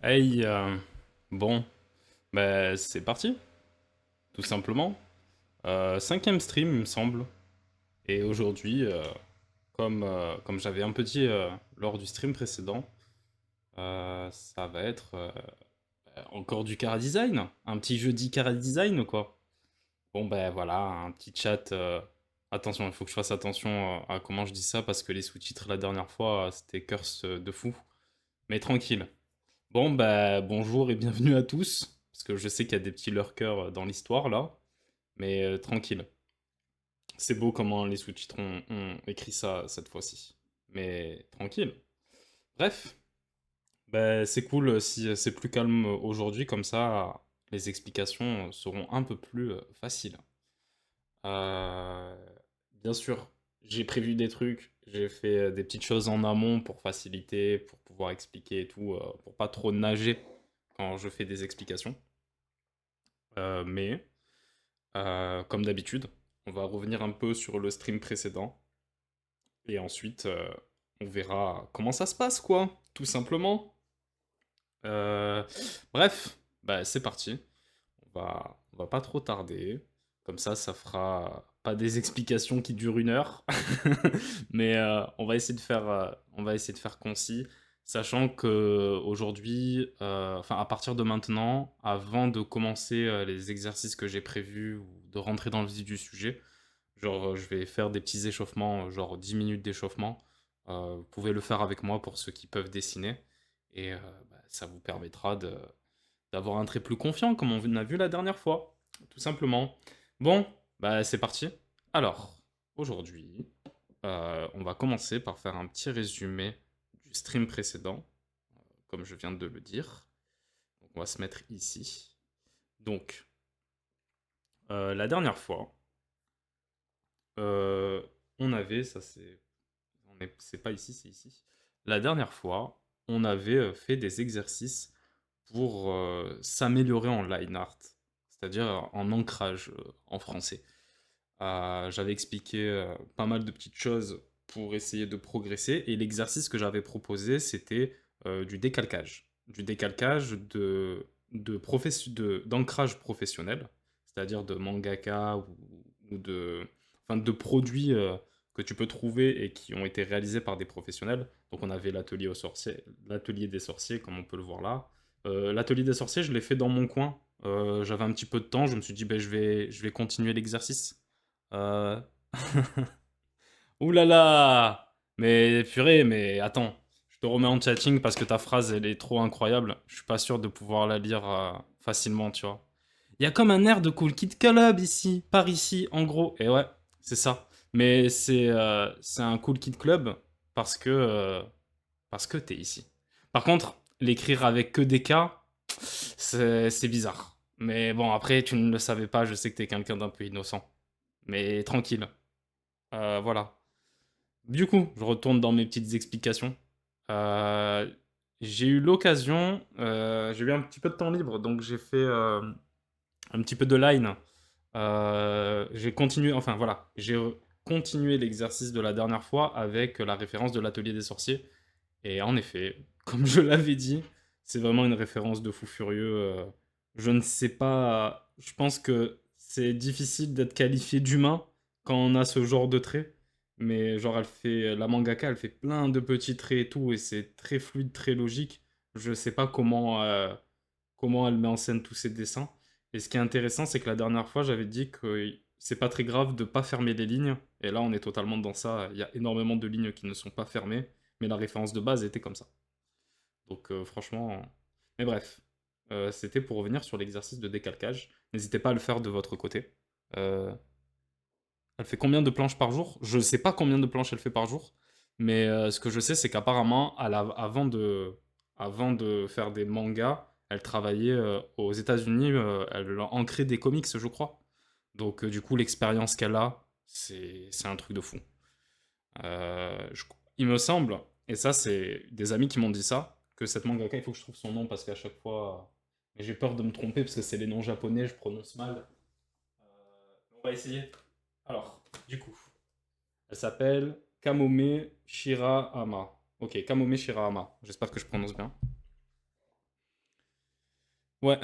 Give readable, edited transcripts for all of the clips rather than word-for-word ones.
Hey, bon, c'est parti, tout simplement. Cinquième stream, il me semble. Et aujourd'hui, comme j'avais un peu dit lors du stream précédent, ça va être encore du chara design. Un petit jeudi chara design, quoi. Bon, ben voilà, un petit chat. Attention, il faut que je fasse attention à comment je dis ça parce que les sous-titres la dernière fois, c'était curse de fou. Mais tranquille. Bon, bah, bonjour et bienvenue à tous, parce que je sais qu'il y a des petits lurkers dans l'histoire là, mais tranquille. C'est beau comment les sous-titres ont écrit ça cette fois-ci. Mais tranquille. Bref, bah, c'est cool si c'est plus calme aujourd'hui, comme ça les explications seront un peu plus faciles. Euh, Bien sûr, j'ai prévu des trucs, j'ai fait des petites choses en amont pour faciliter, pour pouvoir expliquer et tout, pour pas trop nager quand je fais des explications. Mais comme d'habitude, on va revenir un peu sur le stream précédent et ensuite on verra comment ça se passe, quoi, tout simplement. Euh, Bref, bah, c'est parti. On va pas trop tarder. Comme ça fera pas des explications qui durent 1 heure, mais on va essayer de faire concis, sachant que aujourd'hui, enfin à partir de maintenant, avant de commencer les exercices que j'ai prévus ou de rentrer dans le vif du sujet, genre je vais faire des petits échauffements, genre 10 minutes d'échauffement. Vous pouvez le faire avec moi pour ceux qui peuvent dessiner, et bah, ça vous permettra d'avoir un trait plus confiant, comme on a vu la dernière fois, tout simplement. Bon, bah c'est parti. Alors, aujourd'hui, on va commencer par faire un petit résumé du stream précédent, comme je viens de le dire. Donc, on va se mettre ici. Donc, la dernière fois, euh, on avait, ça c'est pas ici, c'est ici. La dernière fois, on avait fait des exercices pour s'améliorer en line art, c'est-à-dire en ancrage en français. J'avais expliqué pas mal de petites choses pour essayer de progresser, et l'exercice que j'avais proposé, c'était du décalcage. Du décalcage d'ancrage professionnel, c'est-à-dire de mangaka ou enfin, de produits que tu peux trouver et qui ont été réalisés par des professionnels. Donc on avait l'atelier des sorciers, comme on peut le voir là. L'atelier des sorciers, je l'ai fait dans mon coin. J'avais un petit peu de temps, je me suis dit, ben, je vais continuer l'exercice. Euh... Ouh là là! Mais purée, mais attends. Je te remets en chatting parce que ta phrase, elle est trop incroyable. Je suis pas sûr de pouvoir la lire facilement, tu vois. Il y a comme un air de Cool Kid Club ici, par ici, en gros. Et ouais, c'est ça. Mais c'est un Cool Kid Club parce que t'es ici. Par contre, l'écrire avec que des K, c'est bizarre. Mais bon, après, tu ne le savais pas, je sais que t'es quelqu'un d'un peu innocent. Mais tranquille. Voilà. Du coup, je retourne dans mes petites explications. Euh, j'ai eu l'occasion, j'ai eu un petit peu de temps libre, donc j'ai fait un petit peu de line. J'ai continué, enfin voilà, j'ai continué l'exercice de la dernière fois avec la référence de l'atelier des sorciers. Et en effet, comme je l'avais dit, c'est vraiment une référence de fou furieux. Je ne sais pas, je pense que c'est difficile d'être qualifié d'humain quand on a ce genre de traits. Mais genre, la mangaka, elle fait plein de petits traits et tout, et c'est très fluide, très logique. Je sais pas comment elle met en scène tous ses dessins. Et ce qui est intéressant, c'est que la dernière fois, j'avais dit que c'est pas très grave de pas fermer les lignes. Et là, on est totalement dans ça. Il y a énormément de lignes qui ne sont pas fermées, mais la référence de base était comme ça. Donc franchement... Mais bref, c'était pour revenir sur l'exercice de décalcage. N'hésitez pas à le faire de votre côté. Euh, Elle fait combien de planches par jour? Je sais pas combien de planches elle fait par jour, mais ce que je sais, c'est qu'apparemment, avant de faire des mangas, elle travaillait aux États-Unis, elle ancrait des comics, je crois. Donc du coup, l'expérience qu'elle a, c'est un truc de fou. Il me semble, et ça c'est des amis qui m'ont dit ça, que cette mangaka, il faut que je trouve son nom parce qu'à chaque fois, mais j'ai peur de me tromper parce que c'est les noms japonais, je prononce mal. On va essayer. Alors, du coup, elle s'appelle Kamome Shirahama. Ok, Kamome Shirahama. J'espère que je prononce bien. Ouais.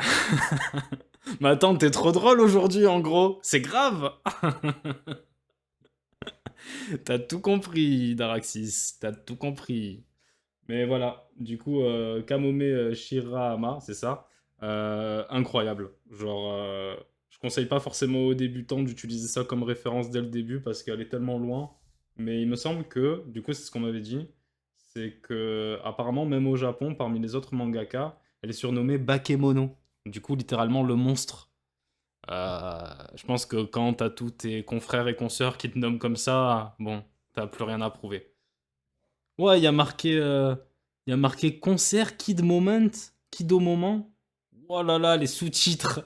Mais attends, t'es trop drôle aujourd'hui, en gros. C'est grave. T'as tout compris, Daraxis. T'as tout compris. Mais voilà, du coup, Kamome Shirahama, c'est ça. Incroyable. Genre, je conseille pas forcément aux débutants d'utiliser ça comme référence dès le début parce qu'elle est tellement loin. Mais il me semble que, du coup, c'est ce qu'on m'avait dit, c'est que apparemment, même au Japon, parmi les autres mangaka, elle est surnommée Bakemono. Du coup, littéralement le monstre. Je pense que quand t'as tous tes confrères et consoeurs qui te nomment comme ça, bon, t'as plus rien à prouver. Ouais, il y a marqué concert Kid Moment, Kido Moment. Oh là là, les sous-titres.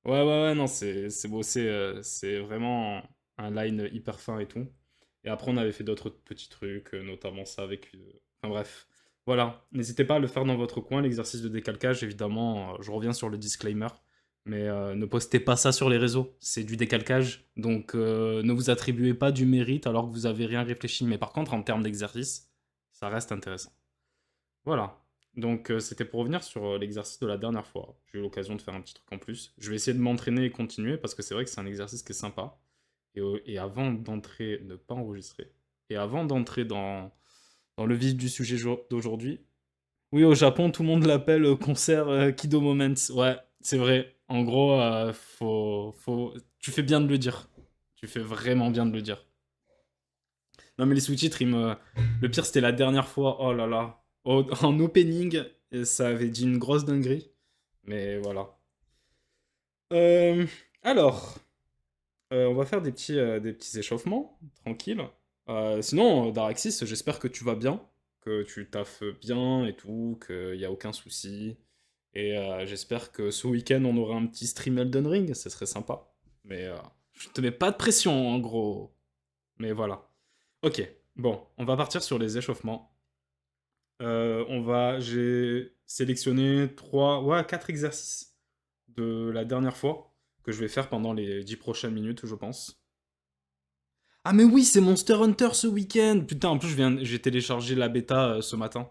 Ouais, ouais, ouais, non, c'est beau, c'est vraiment un line hyper fin et tout. Et après, on avait fait d'autres petits trucs, notamment ça avec. Enfin bref, voilà. N'hésitez pas à le faire dans votre coin, l'exercice de décalcage. Évidemment, je reviens sur le disclaimer, mais ne postez pas ça sur les réseaux. C'est du décalcage, donc ne vous attribuez pas du mérite alors que vous avez rien réfléchi. Mais par contre, en termes d'exercice, ça reste intéressant. Voilà. Donc c'était pour revenir sur l'exercice de la dernière fois. J'ai eu l'occasion de faire un petit truc en plus. Je vais essayer de m'entraîner et continuer parce que c'est vrai que c'est un exercice qui est sympa. Et avant d'entrer, ne pas enregistrer. Et avant d'entrer dans le vif du sujet d'aujourd'hui, oui, au Japon, tout le monde l'appelle concert Kido Moments. Ouais, c'est vrai. En gros, tu fais bien de le dire. Tu fais vraiment bien de le dire. Non, mais les sous-titres, le pire, c'était la dernière fois. Oh là là. En opening, et ça avait dit une grosse dinguerie. Mais voilà. Euh, alors, on va faire des petits échauffements, tranquille. Sinon, Daraxis, j'espère que tu vas bien, que tu taffes bien et tout, qu'il n'y a aucun souci. Et j'espère que ce week-end, on aura un petit stream Elden Ring, ce serait sympa. Mais je te mets pas de pression, en gros. Mais voilà. Ok, bon, on va partir sur les échauffements. J'ai sélectionné ouais, 4 exercices de la dernière fois que je vais faire pendant les 10 prochaines minutes, je pense. Ah mais oui, c'est Monster Hunter ce week-end. Putain, en plus j'ai téléchargé la bêta ce matin.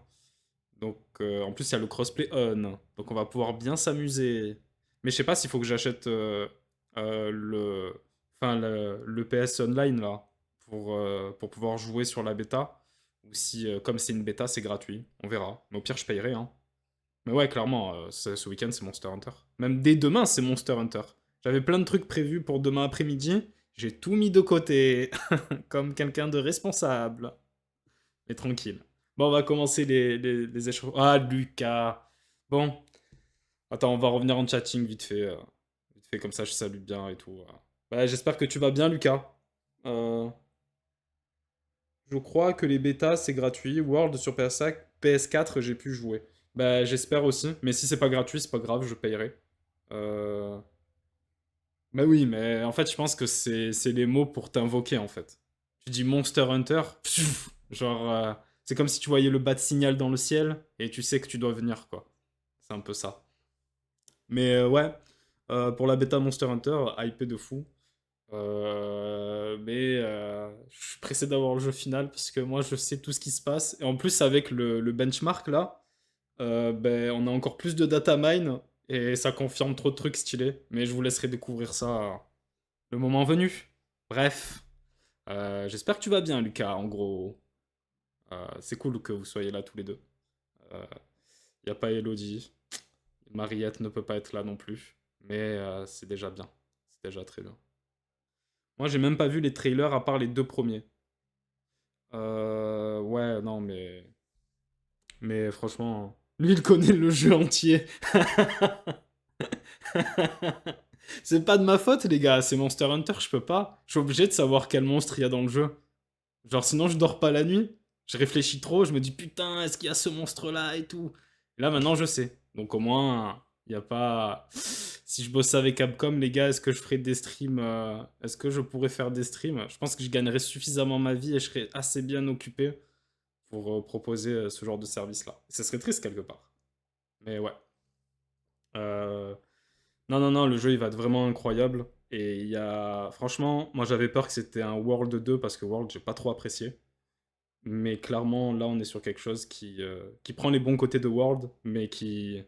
Donc en plus il y a le crossplay on. Donc on va pouvoir bien s'amuser. Mais je sais pas s'il faut que j'achète le PS Online là pour pouvoir jouer sur la bêta. Ou si comme c'est une bêta c'est gratuit. On verra. Mais au pire je payerai hein. Mais ouais clairement ce week-end c'est Monster Hunter. Même dès demain c'est Monster Hunter. J'avais plein de trucs prévus pour demain après-midi. J'ai tout mis de côté. Comme quelqu'un de responsable. Mais tranquille. Bon, on va commencer les échanges. Ah, Lucas. Bon, attends, on va revenir en chatting vite fait. Vite fait, comme ça, je salue bien et tout. Bah, j'espère que tu vas bien, Lucas. Euh, je crois que les bêtas, c'est gratuit. World sur PS5, PS4, j'ai pu jouer. Bah, j'espère aussi. Mais si c'est pas gratuit, c'est pas grave, je payerai. Euh... Bah oui, mais en fait, je pense que c'est les mots pour t'invoquer, en fait. Tu dis Monster Hunter, pfiou, genre, c'est comme si tu voyais le bas de signal dans le ciel et tu sais que tu dois venir, quoi. C'est un peu ça. Mais ouais, pour la bêta Monster Hunter, hypé de fou. Mais je suis pressé d'avoir le jeu final parce que moi, je sais tout ce qui se passe. Et en plus, avec le benchmark, là, ben, on a encore plus de data mine et ça confirme trop de trucs stylés. Mais je vous laisserai découvrir ça le moment venu. Bref, j'espère que tu vas bien, Lucas, en gros. C'est cool que vous soyez là tous les deux. Il n'y a pas Elodie. Mariette ne peut pas être là non plus. Mais c'est déjà bien. C'est déjà très bien. Moi, j'ai même pas vu les trailers à part les deux premiers. Ouais, non, mais. Mais franchement, lui, il connaît le jeu entier. C'est pas de ma faute, les gars. C'est Monster Hunter, je peux pas. Je suis obligé de savoir quel monstre il y a dans le jeu. Genre, sinon, je dors pas la nuit. Je réfléchis trop. Je me dis, putain, est-ce qu'il y a ce monstre-là et tout. Et là, maintenant, je sais. Donc, au moins, il n'y a pas. Si je bossais avec Capcom, les gars, est-ce que je ferais des streams Est-ce que je pourrais faire des streams? Je pense que je gagnerais suffisamment ma vie et je serais assez bien occupé pour proposer ce genre de service-là. Ce serait triste quelque part. Mais ouais. Euh, Non, non, non, le jeu il va être vraiment incroyable. Et il y a. Franchement, moi j'avais peur que c'était un World 2 parce que World j'ai pas trop apprécié. Mais clairement, là, on est sur quelque chose qui prend les bons côtés de World, mais qui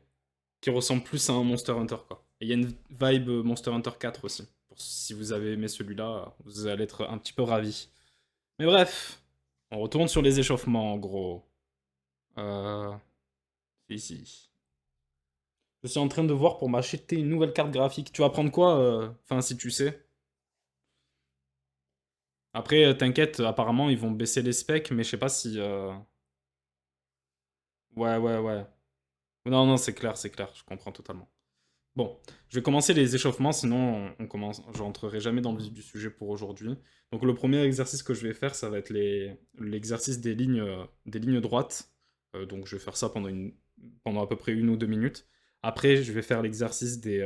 ressemble plus à un Monster Hunter, quoi. Et il y a une vibe Monster Hunter 4 aussi. Si vous avez aimé celui-là, vous allez être un petit peu ravis. Mais bref, on retourne sur les échauffements, en gros. Euh, c'est ici. Je suis en train de voir pour m'acheter une nouvelle carte graphique. Tu vas prendre quoi enfin, si tu sais. Après, t'inquiète, apparemment, ils vont baisser les specs, mais je sais pas si... Ouais, ouais, ouais. Non, non, c'est clair, je comprends totalement. Bon, je vais commencer les échauffements, sinon on commence, je rentrerai jamais dans le vif du sujet pour aujourd'hui. Donc le premier exercice que je vais faire, ça va être l'exercice des lignes droites. Donc je vais faire ça pendant à peu près 1 ou 2 minutes. Après, je vais faire l'exercice des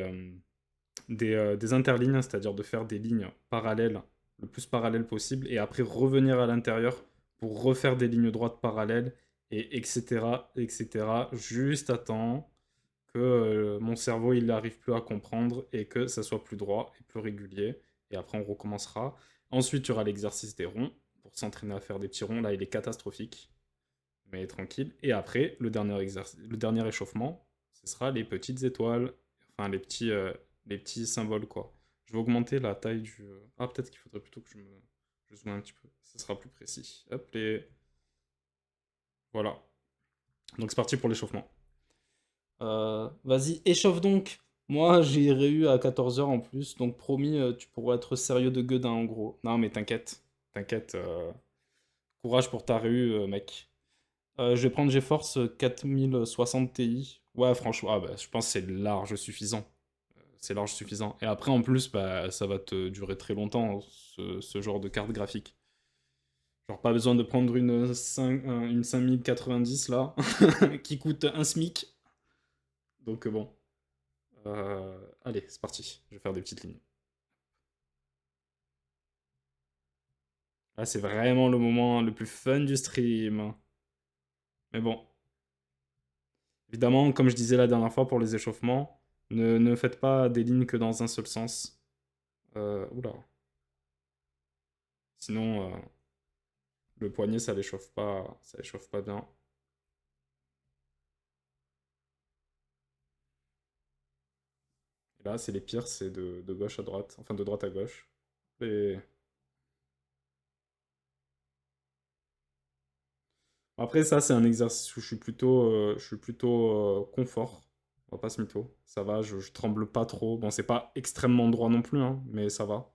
interlignes, c'est-à-dire de faire des lignes parallèles, le plus parallèles possible, et après revenir à l'intérieur pour refaire des lignes droites parallèles, et etc., etc., juste à temps que mon cerveau il n'arrive plus à comprendre et que ça soit plus droit et plus régulier. Et après on recommencera. Ensuite, il y aura l'exercice des ronds pour s'entraîner à faire des petits ronds. Là, il est catastrophique, mais tranquille. Et après, le dernier échauffement, ce sera les petites étoiles, enfin les petits symboles quoi. Je vais augmenter la taille du. Ah, peut-être qu'il faudrait plutôt que je zoome un petit peu. Ce sera plus précis. Hop, voilà. Donc c'est parti pour l'échauffement. Vas-y, échauffe donc. Moi, j'ai eu à 14 h en plus, donc promis, tu pourras être sérieux de gueudin en gros. Non, mais t'inquiète, t'inquiète. Courage pour ta réu, mec. Je vais prendre GeForce 4060 Ti. Ouais, franchement, ah, bah, je pense que c'est large suffisant. C'est large suffisant. Et après, en plus, bah, ça va te durer très longtemps, ce genre de carte graphique. Genre, pas besoin de prendre une 5090 là, qui coûte un SMIC. Donc, bon. Allez, c'est parti. Je vais faire des petites lignes. Là, c'est vraiment le moment le plus fun du stream. Mais bon, évidemment, comme je disais la dernière fois pour les échauffements, ne faites pas des lignes que dans un seul sens. Oula. Sinon, le poignet, ça l'échauffe pas bien. Et là, c'est les pires, c'est de gauche à droite, enfin de droite à gauche. Et après, ça, c'est un exercice où je suis plutôt confort. On va pas se mytho. Ça va, je tremble pas trop. Bon, c'est pas extrêmement droit non plus, hein, mais ça va.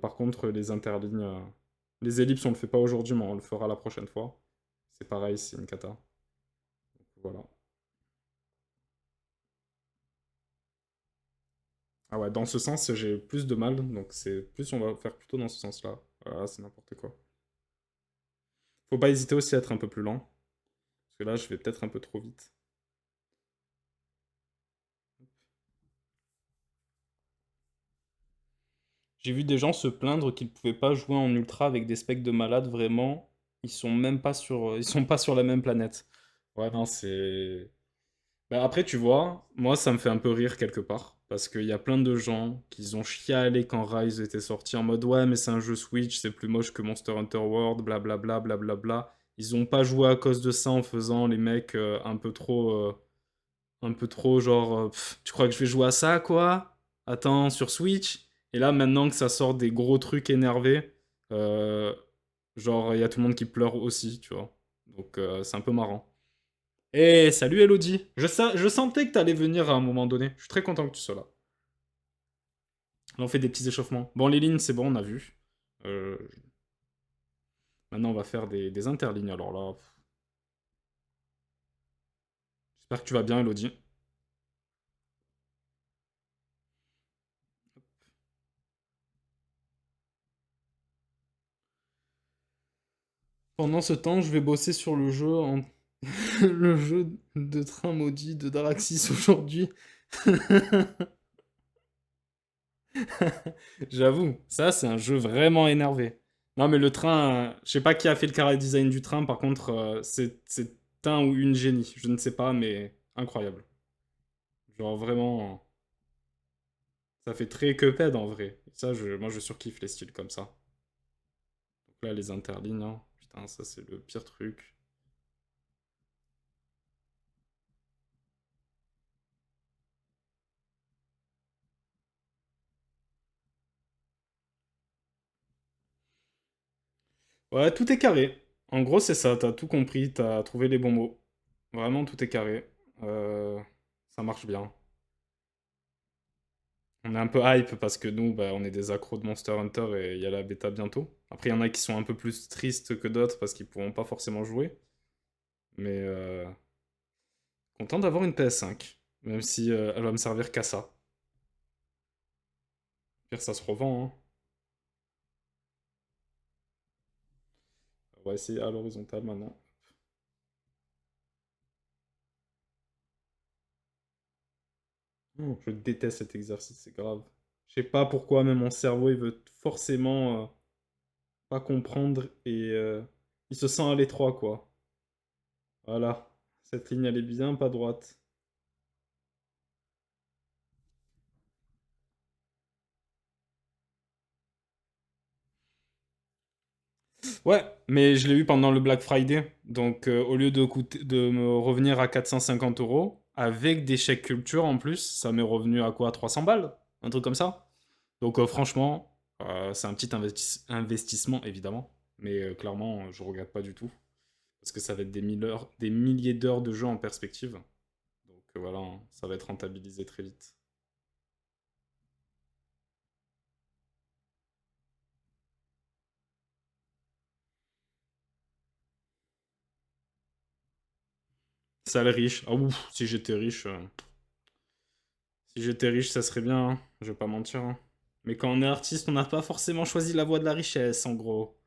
Par contre, les interlignes, les ellipses, on le fait pas aujourd'hui, mais on le fera la prochaine fois. C'est pareil, c'est une cata. Voilà. Ah ouais, dans ce sens, j'ai plus de mal, donc c'est plus on va faire plutôt dans ce sens-là. Voilà, c'est n'importe quoi. Faut pas hésiter aussi à être un peu plus lent, parce que là, je vais peut-être un peu trop vite. J'ai vu des gens se plaindre qu'ils pouvaient pas jouer en ultra avec des specs de malades, vraiment. Ils sont même pas ils sont pas sur la même planète. Ouais, non, c'est. Bah après, tu vois, moi, ça me fait un peu rire quelque part. Parce qu'il y a plein de gens qui ont chialé quand Rise était sorti en mode ouais, mais c'est un jeu Switch, c'est plus moche que Monster Hunter World, blablabla, blablabla. Ils ont pas joué à cause de ça en faisant les mecs un peu trop genre, tu crois que je vais jouer à ça, quoi? Attends, sur Switch? Et là, maintenant que ça sort des gros trucs énervés, euh, genre, il y a tout le monde qui pleure aussi, tu vois. Donc, c'est un peu marrant. Eh, salut Elodie! Je sentais que t'allais venir à un moment donné. Je suis très content que tu sois là. Là, on fait des petits échauffements. Bon, les lignes, c'est bon, on a vu. Euh, Maintenant, on va faire des interlignes. Alors là, j'espère que tu vas bien, Elodie. Pendant ce temps, je vais bosser sur le jeu de train maudit de Daraxis aujourd'hui. J'avoue, ça, c'est un jeu vraiment énervé. Non, mais le train, je sais pas qui a fait le chara design du train, par contre, c'est un ou une génie. Je ne sais pas, mais incroyable. Genre vraiment, ça fait très Cuphead en vrai. Ça, moi, je surkiffe les styles comme ça. Donc là, les interlignes, hein. Putain, ça c'est le pire truc. Ouais, tout est carré. En gros, c'est ça, t'as tout compris, t'as trouvé les bons mots. Vraiment, tout est carré. Euh, Ça marche bien. On est un peu hype parce que nous, bah, on est des accros de Monster Hunter et il y a la bêta bientôt. Après, il y en a qui sont un peu plus tristes que d'autres parce qu'ils pourront pas forcément jouer. Mais content d'avoir une PS5. Même si elle va me servir qu'à ça. Pire, ça se revend, hein. On va essayer à l'horizontale maintenant. Oh, je déteste cet exercice, c'est grave. Je sais pas pourquoi, mais mon cerveau, il veut forcément pas comprendre et il se sent à l'étroit, quoi. Voilà. Cette ligne, elle est bien pas droite. Ouais, mais je l'ai eu pendant le Black Friday. Donc, au lieu de me revenir à 450 € avec des chèques culture en plus, ça m'est revenu à quoi? 300 balles? Un truc comme ça? Donc, franchement, c'est un petit investissement, évidemment. Mais clairement, je regrette pas du tout. Parce que ça va être des milliers d'heures de jeu en perspective. Donc, voilà, hein, ça va être rentabilisé très vite. Ça le riche. Ah ouf, si j'étais riche. Si j'étais riche, ça serait bien, hein. Je vais pas mentir, hein. Mais quand on est artiste, on n'a pas forcément choisi la voie de la richesse, en gros.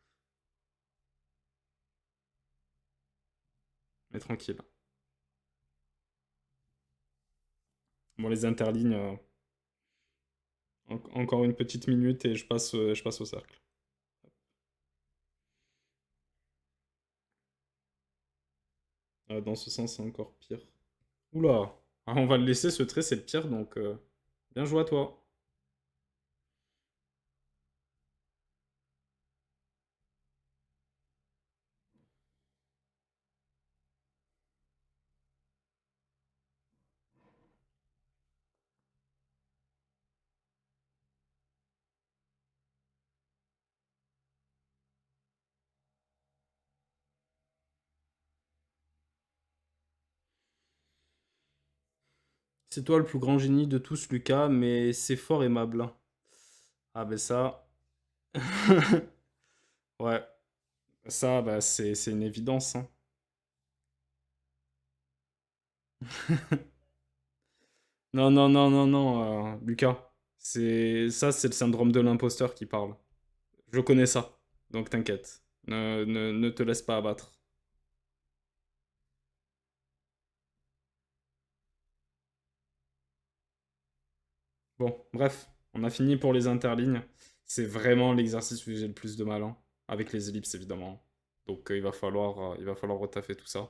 Mais tranquille. Bon, les interlignes, encore une petite minute et je passe au cercle. Dans ce sens, c'est encore pire. Oula! Ah, on va le laisser, ce trait, c'est le pire, donc bien joué à toi. C'est toi le plus grand génie de tous, Lucas, mais c'est fort aimable, hein. Ah ben ça... Ouais, ça, bah, c'est une évidence, hein. Non, non, non, non, non, Lucas. C'est le syndrome de l'imposteur qui parle. Je connais ça, donc t'inquiète. Ne te laisse pas abattre. Bon, bref, on a fini pour les interlignes. C'est vraiment l'exercice où j'ai le plus de mal, hein, avec les ellipses évidemment. Donc il va falloir retaffer tout ça.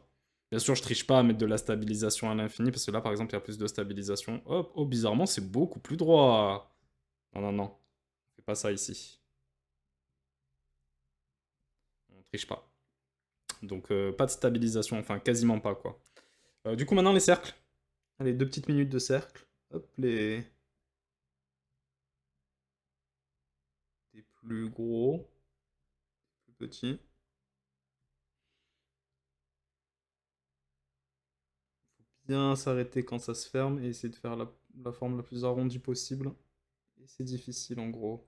Bien sûr, je triche pas à mettre de la stabilisation à l'infini, parce que là, par exemple, il y a plus de stabilisation. Hop, oh, bizarrement, c'est beaucoup plus droit. Non, non, non, fais pas ça ici. On triche pas. Donc, pas de stabilisation, enfin, quasiment pas, quoi. Du coup, maintenant, les cercles. Allez, 2 petites minutes de cercle. Hop, les plus gros, plus petits. Bien s'arrêter quand ça se ferme et essayer de faire la forme la plus arrondie possible. Et c'est difficile en gros.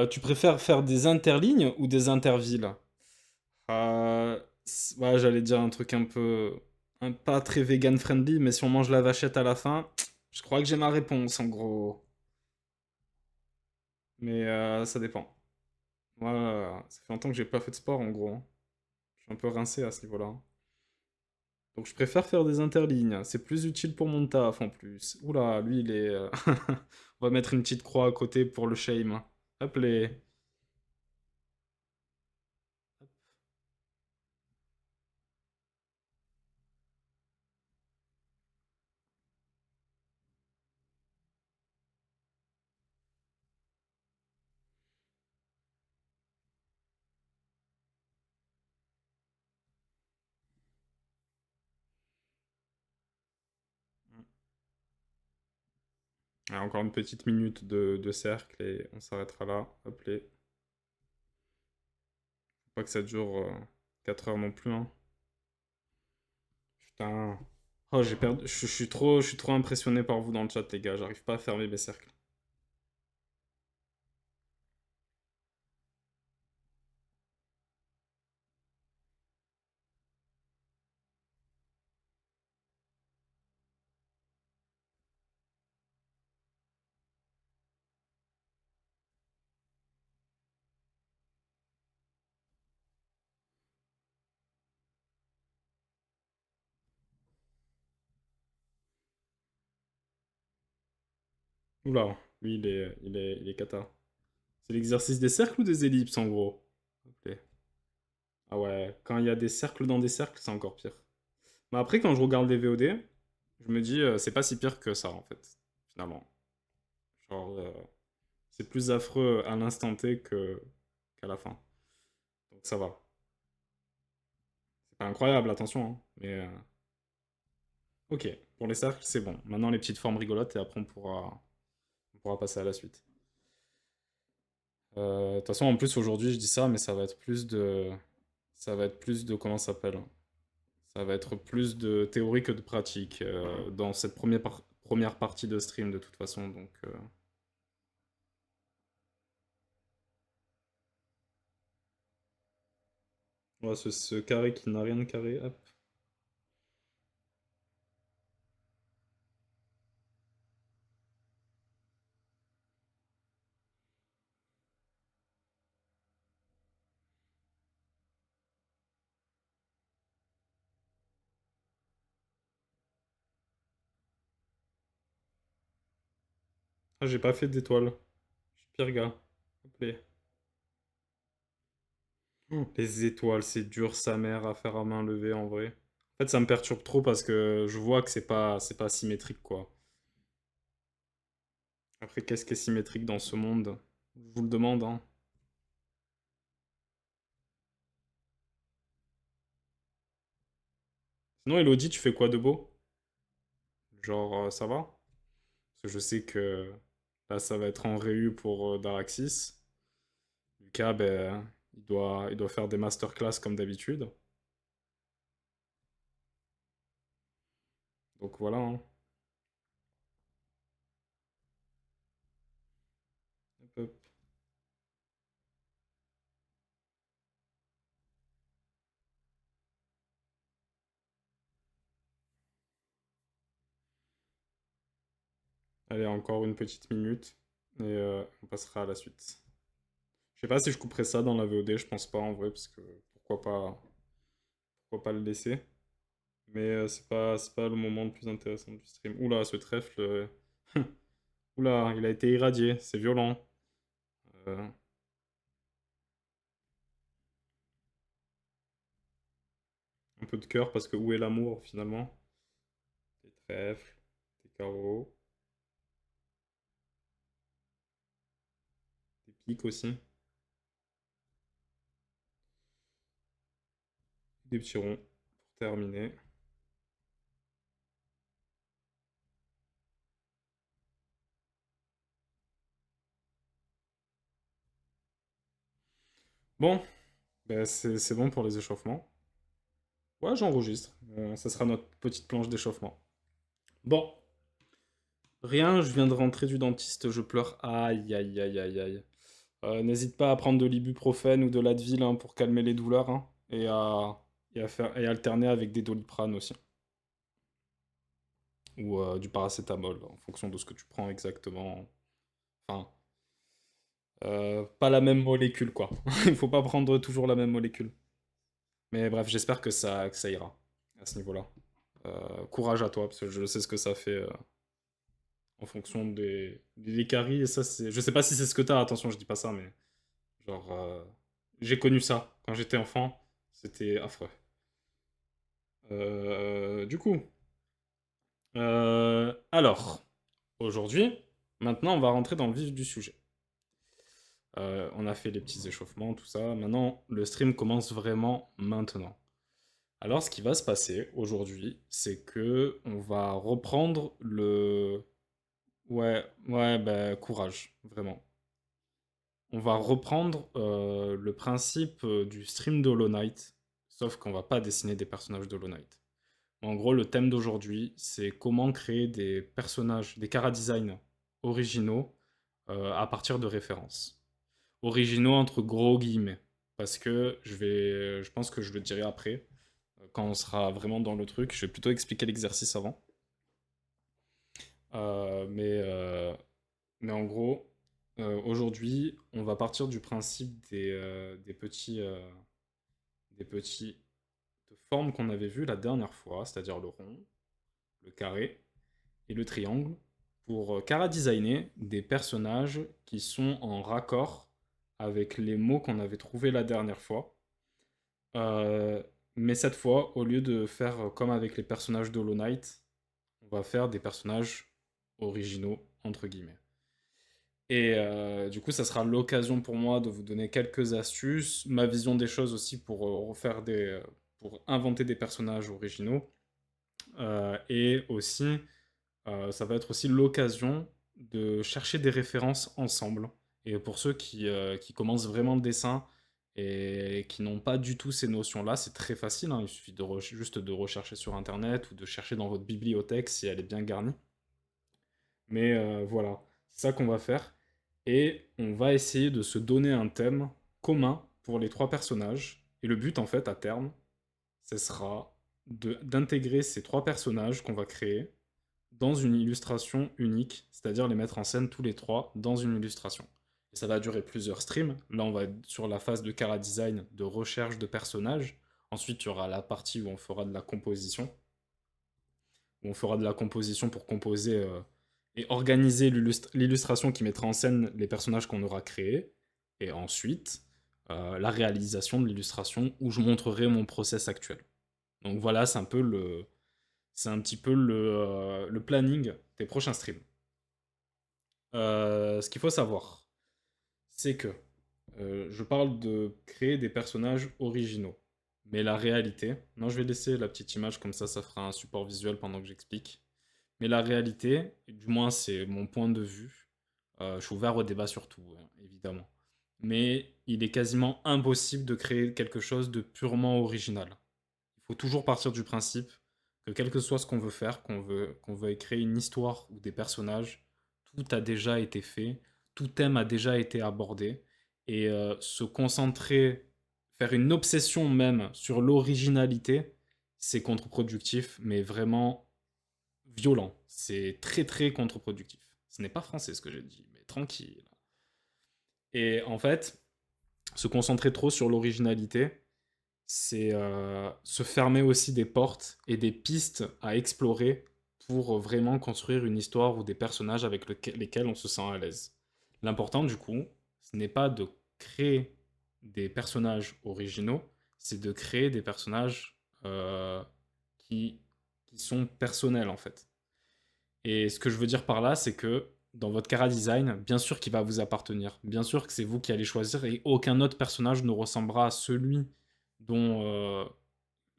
Tu préfères faire des interlignes ou des intervilles? Ouais, j'allais dire un truc pas très vegan friendly, mais si on mange la vachette à la fin, je crois que j'ai ma réponse en gros. Mais ça dépend. Moi, ça fait longtemps que j'ai pas fait de sport en gros, hein. Je suis un peu rincé à ce niveau-là. Donc je préfère faire des interlignes. C'est plus utile pour mon taf en plus. Oula, lui il est... On va mettre une petite croix à côté pour le shame. Hop les... Ah, encore une petite minute de cercle et on s'arrêtera là. Hop, les. Faut pas que ça dure 4 heures non plus, hein. Putain. Oh, j'ai perdu. Je suis trop impressionné par vous dans le chat, les gars. J'arrive pas à fermer mes cercles. Oula, lui, il est cata. C'est l'exercice des cercles ou des ellipses, en gros? Ok. Ah ouais, quand il y a des cercles dans des cercles, c'est encore pire. Mais après, quand je regarde les VOD, je me dis, c'est pas si pire que ça, en fait, finalement. Genre, c'est plus affreux à l'instant T qu'à la fin. Donc ça va. C'est pas incroyable, attention, hein, mais ok, pour les cercles, c'est bon. Maintenant, les petites formes rigolotes, et après, on pourra passer à la suite. De toute façon, en plus, aujourd'hui, je dis ça, mais ça va être plus de... Ça va être plus de... Comment ça s'appelle? Ça va être plus de théorie que de pratique dans cette première partie de stream, de toute façon, donc... Ouais, ce carré qui n'a rien de carré, hop. Ah, j'ai pas fait d'étoile. Je suis pire gars. Hop, les étoiles, c'est dur sa mère à faire à main levée en vrai. En fait, ça me perturbe trop parce que je vois que c'est pas symétrique quoi. Après, qu'est-ce qui est symétrique dans ce monde? Je vous le demande, hein. Sinon, Elodie, tu fais quoi de beau? Genre, ça va? Parce que je sais que là, ça va être en réu pour Daraxis. Lucas, ben, il doit faire des masterclass comme d'habitude. Donc voilà, hein. Hop, hop. Allez, encore une petite minute et on passera à la suite. Je sais pas si je couperai ça dans la VOD, je pense pas en vrai, parce que pourquoi pas le laisser. Mais c'est pas le moment le plus intéressant du stream. Oula, ce trèfle. Oula, il a été irradié, c'est violent. Euh, un peu de cœur, parce que où est l'amour finalement? Des trèfles, des carreaux, des pics aussi, des petits ronds pour terminer. Bon, ben c'est bon pour les échauffements. Ouais, j'enregistre. Ça sera notre petite planche d'échauffement. Bon, rien, je viens de rentrer du dentiste, je pleure. Aïe, aïe, aïe, aïe, aïe. N'hésite pas à prendre de l'ibuprofène ou de l'Advil hein, pour calmer les douleurs hein, et alterner avec des Doliprane aussi. Ou du paracétamol en fonction de ce que tu prends exactement. Enfin, pas la même molécule quoi. Il faut pas prendre toujours la même molécule. Mais bref, j'espère que ça ira à ce niveau-là. Courage à toi parce que je sais ce que ça fait en fonction des caries. Et ça, c'est... Je sais pas si c'est ce que t'as, attention, je dis pas ça, mais genre, j'ai connu ça quand j'étais enfant. C'était affreux. Du coup, alors, aujourd'hui, maintenant, on va rentrer dans le vif du sujet. On a fait les petits échauffements, tout ça. Maintenant, le stream commence vraiment maintenant. Alors, ce qui va se passer aujourd'hui, c'est que on va reprendre Ouais, ouais, bah, courage, vraiment. On va reprendre le principe du stream d'Hollow Knight, sauf qu'on va pas dessiner des personnages d'Hollow Knight. En gros, le thème d'aujourd'hui, c'est comment créer des personnages, des chara-design originaux à partir de références. Originaux entre gros guillemets, parce que je pense que je le dirai après, quand on sera vraiment dans le truc. Je vais plutôt expliquer l'exercice avant. Euh, mais, euh, mais en gros, aujourd'hui, on va partir du principe des petits formes qu'on avait vues la dernière fois, c'est-à-dire le rond, le carré et le triangle, pour chara-designer des personnages qui sont en raccord avec les mots qu'on avait trouvés la dernière fois. Euh, mais cette fois, au lieu de faire comme avec les personnages d'Hollow Knight, on va faire des personnages originaux, entre guillemets. Et du coup, ça sera l'occasion pour moi de vous donner quelques astuces, ma vision des choses aussi pour pour inventer des personnages originaux. Et aussi, ça va être aussi l'occasion de chercher des références ensemble. Et pour ceux qui commencent vraiment le dessin et qui n'ont pas du tout ces notions-là, c'est très facile, hein. Il suffit juste de rechercher sur Internet ou de chercher dans votre bibliothèque si elle est bien garnie. Mais voilà, c'est ça qu'on va faire. Et on va essayer de se donner un thème commun pour les trois personnages. Et le but, en fait, à terme, ce sera d'intégrer ces trois personnages qu'on va créer dans une illustration unique, c'est-à-dire les mettre en scène tous les trois dans une illustration. Et ça va durer plusieurs streams. Là, on va être sur la phase de chara design, de recherche de personnages. Ensuite, il y aura la partie où on fera de la composition, où on fera de la composition pour composer et organiser l'illustration qui mettra en scène les personnages qu'on aura créés. Et ensuite, la réalisation de l'illustration où je montrerai mon process actuel. Donc voilà, c'est un petit peu le planning des prochains streams. Ce qu'il faut savoir, c'est que je parle de créer des personnages originaux. Mais la réalité, non, je vais laisser la petite image comme ça fera un support visuel pendant que j'explique. Mais la réalité, du moins c'est mon point de vue, je suis ouvert au débat sur tout, hein, évidemment. Mais il est quasiment impossible de créer quelque chose de purement original. Il faut toujours partir du principe que quel que soit ce qu'on veut faire, qu'on veut créer une histoire ou des personnages, tout a déjà été fait, tout thème a déjà été abordé, et se concentrer, faire une obsession même sur l'originalité, c'est contre-productif, mais vraiment violent. C'est très très contre-productif. Ce n'est pas français ce que j'ai dit, mais tranquille. Et en fait, se concentrer trop sur l'originalité, c'est se fermer aussi des portes et des pistes à explorer pour vraiment construire une histoire ou des personnages avec lesquels on se sent à l'aise. L'important du coup, ce n'est pas de créer des personnages originaux, c'est de créer des personnages qui, qui sont personnels en fait. Et ce que je veux dire par là, c'est que dans votre chara design, bien sûr qu'il va vous appartenir. Bien sûr que c'est vous qui allez choisir et aucun autre personnage ne ressemblera à dont,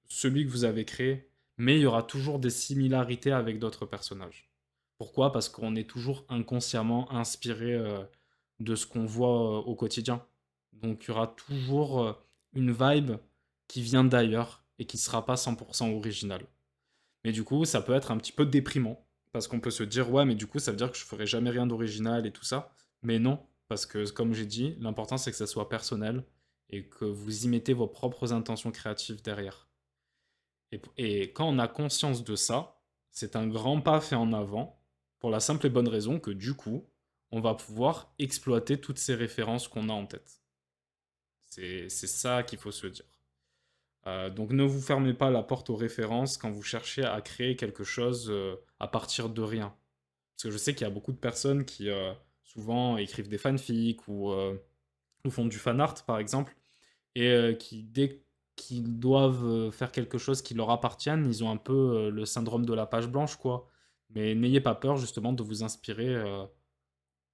celui que vous avez créé. Mais il y aura toujours des similarités avec d'autres personnages. Pourquoi? Parce qu'on est toujours inconsciemment inspiré de ce qu'on voit au quotidien. Donc il y aura toujours une vibe qui vient d'ailleurs et qui ne sera pas 100% originale. Mais du coup, ça peut être un petit peu déprimant. Parce qu'on peut se dire, ouais, mais du coup, ça veut dire que je ferai jamais rien d'original et tout ça. Mais non, parce que comme j'ai dit, l'important c'est que ça soit personnel et que vous y mettez vos propres intentions créatives derrière. Et quand on a conscience de ça, c'est un grand pas fait en avant pour la simple et bonne raison que du coup, on va pouvoir exploiter toutes ces références qu'on a en tête. C'est ça qu'il faut se dire. Donc ne vous fermez pas la porte aux références quand vous cherchez à créer quelque chose à partir de rien. Parce que je sais qu'il y a beaucoup de personnes qui souvent écrivent des fanfics ou font du fan art par exemple, et qui dès qu'ils doivent faire quelque chose qui leur appartienne, ils ont un peu le syndrome de la page blanche quoi. Mais n'ayez pas peur justement de vous inspirer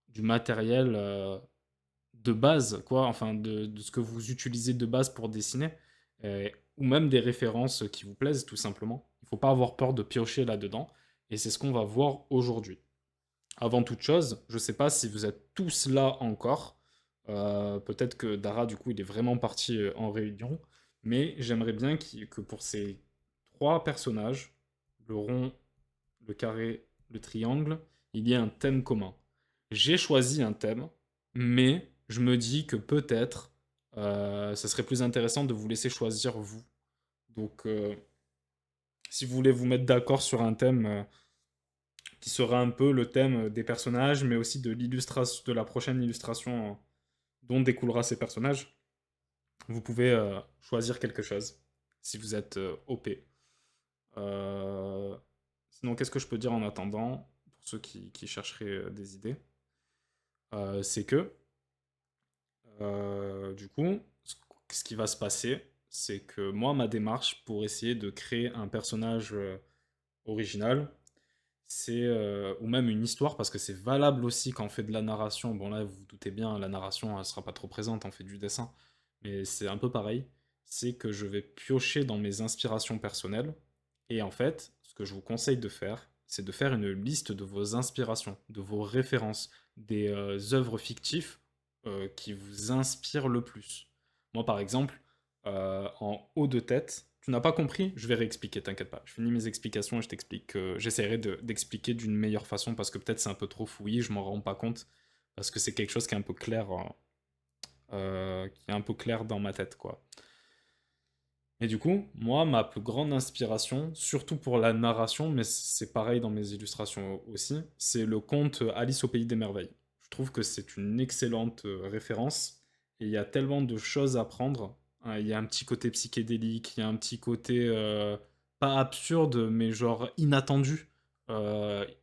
du matériel de base, quoi, enfin de ce que vous utilisez de base pour dessiner, ou même des références qui vous plaisent tout simplement. Il ne faut pas avoir peur de piocher là-dedans, et c'est ce qu'on va voir aujourd'hui. Avant toute chose, je sais pas si vous êtes tous là encore. Peut-être que Dara, du coup, il est vraiment parti en réunion. Mais j'aimerais bien que pour ces trois personnages, le rond, le carré, le triangle, il y ait un thème commun. J'ai choisi un thème, mais je me dis que peut-être ça serait plus intéressant de vous laisser choisir vous. Donc, si vous voulez vous mettre d'accord sur un thème qui sera un peu le thème des personnages, mais aussi de l'illustration, de la prochaine illustration dont découlera ces personnages, vous pouvez choisir quelque chose si vous êtes OP. Euh, Sinon, qu'est-ce que je peux dire en attendant, pour ceux qui chercheraient des idées. C'est que, du coup, ce qui va se passer, c'est que moi, ma démarche pour essayer de créer un personnage original, c'est ou même une histoire, parce que c'est valable aussi quand on fait de la narration. Bon, là, vous vous doutez bien, la narration, elle sera pas trop présente, on fait du dessin. Mais c'est un peu pareil. C'est que je vais piocher dans mes inspirations personnelles. Et en fait, ce que je vous conseille de faire, c'est de faire une liste de vos inspirations, de vos références, des œuvres fictives qui vous inspirent le plus. Moi, par exemple, en haut de tête, tu n'as pas compris? Je vais réexpliquer, t'inquiète pas. Je finis mes explications et je t'explique. J'essaierai d'expliquer d'une meilleure façon parce que peut-être c'est un peu trop fouillis, je m'en rends pas compte. Parce que c'est quelque chose qui est un peu clair, qui est un peu clair dans ma tête, quoi. Et du coup, moi, ma plus grande inspiration, surtout pour la narration, mais c'est pareil dans mes illustrations aussi, c'est le conte Alice au pays des merveilles. Je trouve que c'est une excellente référence et il y a tellement de choses à prendre. Il y a un petit côté psychédélique, il y a un petit côté pas absurde, mais genre inattendu.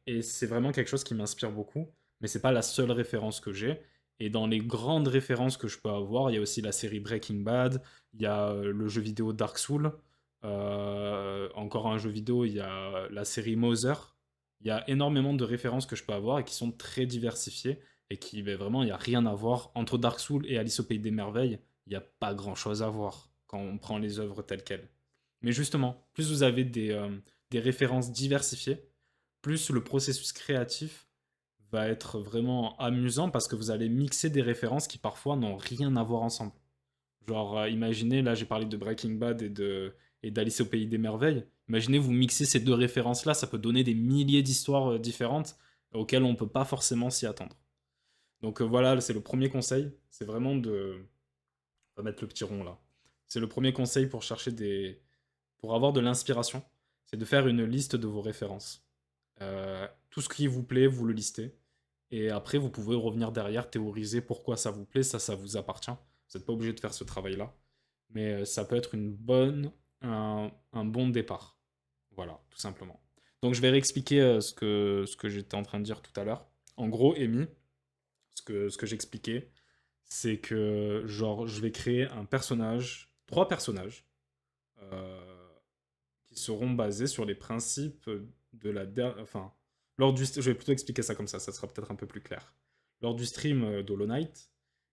Et c'est vraiment quelque chose qui m'inspire beaucoup, mais c'est pas la seule référence que j'ai. Et dans les grandes références que je peux avoir, il y a aussi la série Breaking Bad, il y a le jeu vidéo Dark Souls. Encore un jeu vidéo, il y a la série Mother. Il y a énormément de références que je peux avoir et qui sont très diversifiées et qui, ben, vraiment, il n'y a rien à voir. Entre Dark Souls et Alice au Pays des Merveilles, il n'y a pas grand-chose à voir quand on prend les œuvres telles quelles. Mais justement, plus vous avez des références diversifiées, plus le processus créatif va être vraiment amusant parce que vous allez mixer des références qui parfois n'ont rien à voir ensemble. Genre, imaginez, là j'ai parlé de Breaking Bad et d'Alice au Pays des Merveilles. Imaginez, vous mixez ces deux références-là, ça peut donner des milliers d'histoires différentes auxquelles on ne peut pas forcément s'y attendre. Donc voilà, c'est le premier conseil. C'est vraiment de... On va mettre le petit rond là. C'est le premier conseil pour chercher des... Pour avoir de l'inspiration. C'est de faire une liste de vos références. Tout ce qui vous plaît, vous le listez. Et après, vous pouvez revenir derrière, théoriser pourquoi ça vous plaît, ça vous appartient. Vous n'êtes pas obligé de faire ce travail-là. Mais ça peut être un bon départ. Voilà, tout simplement. Donc je vais réexpliquer ce que j'étais en train de dire tout à l'heure. En gros, Amy, ce que j'expliquais, c'est que genre je vais créer un personnage, trois personnages, euh, qui seront basés sur les principes de la enfin, je vais plutôt expliquer ça comme ça sera peut-être un peu plus clair. Lors du stream d'Hollow Knight,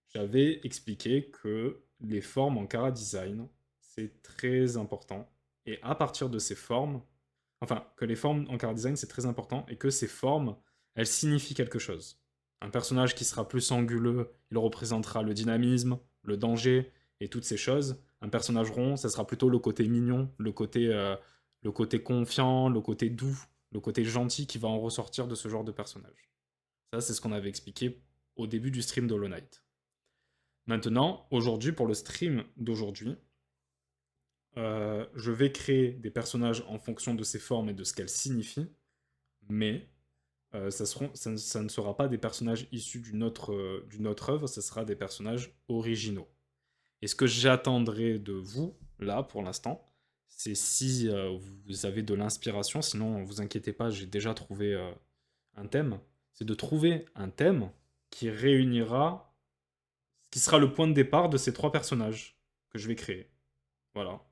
j'avais expliqué que les formes en Chara Design, c'est très important. Et à partir de ces formes, enfin, que les formes en Chara Design, c'est très important, et que ces formes, elles signifient quelque chose. Un personnage qui sera plus anguleux, il représentera le dynamisme, le danger, et toutes ces choses. Un personnage rond, ça sera plutôt le côté mignon, le côté confiant, le côté doux, le côté gentil qui va en ressortir de ce genre de personnage. Ça, c'est ce qu'on avait expliqué au début du stream d'Hollow Knight. Maintenant, aujourd'hui, pour le stream d'aujourd'hui, je vais créer des personnages en fonction de ces formes et de ce qu'elles signifient, mais ça ne sera pas des personnages issus d'une autre œuvre, ça sera des personnages originaux. Et ce que j'attendrai de vous, là, pour l'instant, c'est si vous avez de l'inspiration, sinon, vous inquiétez pas, j'ai déjà trouvé un thème, c'est de trouver un thème qui réunira, qui sera le point de départ de ces trois personnages que je vais créer. Voilà.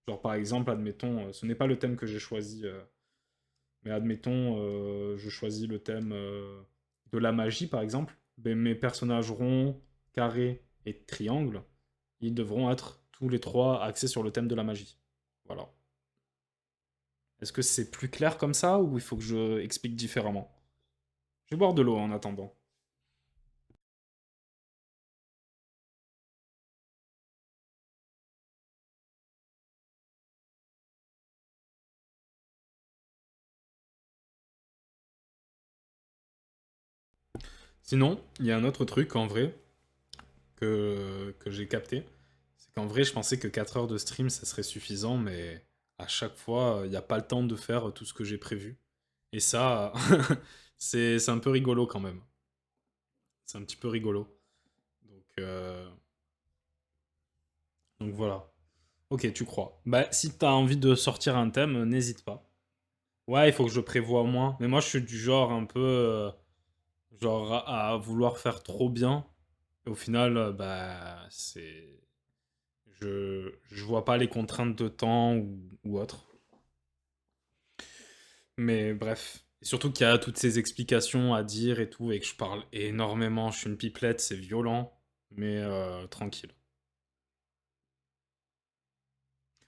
Genre par exemple, admettons, ce n'est pas le thème que j'ai choisi, mais admettons, je choisis le thème de la magie par exemple. Ben, mes personnages ronds, carrés et triangles, ils devront être tous les trois axés sur le thème de la magie. Voilà. Est-ce que c'est plus clair comme ça ou il faut que je explique différemment? Je vais boire de l'eau en attendant. Sinon, il y a un autre truc en vrai que j'ai capté. C'est qu'en vrai, je pensais que 4 heures de stream, ça serait suffisant, mais à chaque fois, il n'y a pas le temps de faire tout ce que j'ai prévu. Et ça, c'est un peu rigolo quand même. C'est un petit peu rigolo. Donc, euh, donc voilà. Ok, tu crois. Bah, si t'as envie de sortir un thème, n'hésite pas. Ouais, il faut que je prévoie au moins. Mais moi, je suis du genre un peu... genre à vouloir faire trop bien. Et au final, bah, c'est... Je vois pas les contraintes de temps ou autre. Mais bref. Et surtout qu'il y a toutes ces explications à dire et tout, et que je parle énormément. Je suis une pipelette, c'est violent. Mais tranquille.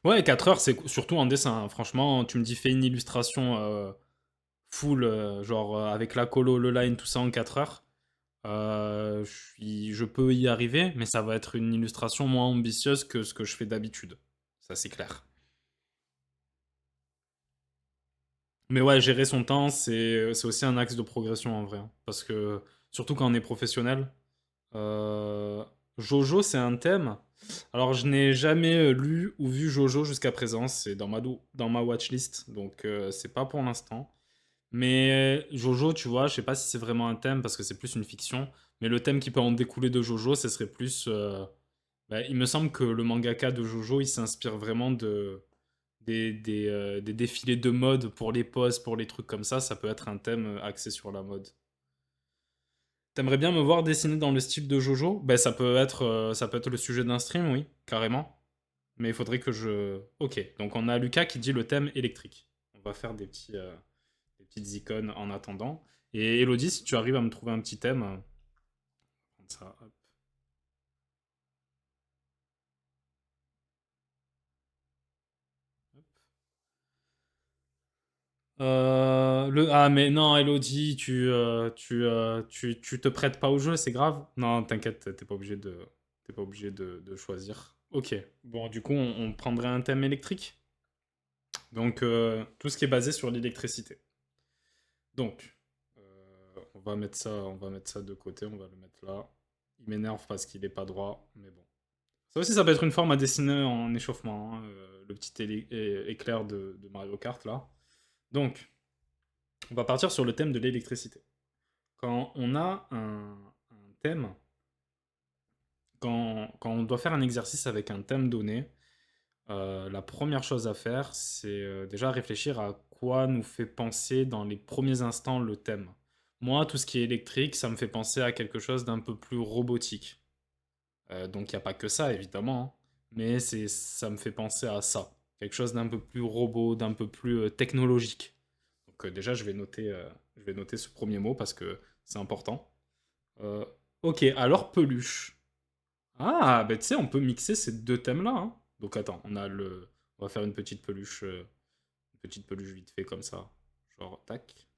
Ouais, 4 heures, c'est surtout en dessin, hein. Franchement, tu me dis fais une illustration full, genre avec la colo, le line, tout ça en 4 heures. Je peux y arriver, mais ça va être une illustration moins ambitieuse que ce que je fais d'habitude. Ça, c'est clair. Mais ouais, gérer son temps, c'est aussi un axe de progression en vrai, hein. Parce que, surtout quand on est professionnel, Jojo, c'est un thème. Alors, je n'ai jamais lu ou vu Jojo jusqu'à présent. C'est dans ma watchlist, donc c'est pas pour l'instant. Mais Jojo, tu vois, je sais pas si c'est vraiment un thème parce que c'est plus une fiction. Mais le thème qui peut en découler de Jojo, ce serait plus. Bah, il me semble que le mangaka de Jojo, il s'inspire vraiment des défilés de mode pour les poses, pour les trucs comme ça. Ça peut être un thème axé sur la mode. T'aimerais bien me voir dessiner dans le style de Jojo? Ben, ça peut être le sujet d'un stream, oui, carrément. Mais il faudrait que je. Ok, donc on a Lucas qui dit le thème électrique. On va faire des petites icônes en attendant. Et Elodie, si tu arrives à me trouver un petit thème, prendre ça, hop. Ah, mais non, Elodie, tu te prêtes pas au jeu, c'est grave? Non, t'inquiète, t'es pas obligé de choisir. Ok, bon, du coup, on prendrait un thème électrique. Donc, tout ce qui est basé sur l'électricité. Donc, on va mettre ça de côté, on va le mettre là. Il m'énerve parce qu'il est pas droit, mais bon. Ça aussi, ça peut être une forme à dessiner en échauffement, hein, le petit éclair de Mario Kart là. Donc, on va partir sur le thème de l'électricité. Quand on a un thème, quand on doit faire un exercice avec un thème donné, la première chose à faire, c'est déjà réfléchir à quoi nous fait penser dans les premiers instants le thème. Moi, tout ce qui est électrique, ça me fait penser à quelque chose d'un peu plus robotique. Donc il n'y a pas que ça, évidemment, hein, mais ça me fait penser à ça. Quelque chose d'un peu plus robot, d'un peu plus technologique. Donc déjà, je vais noter ce premier mot parce que c'est important. Euh, ok, alors peluche. Ah, bah tu sais, on peut mixer ces deux thèmes-là, hein. Donc attends, on va faire une petite peluche vite fait comme ça. Genre, tac.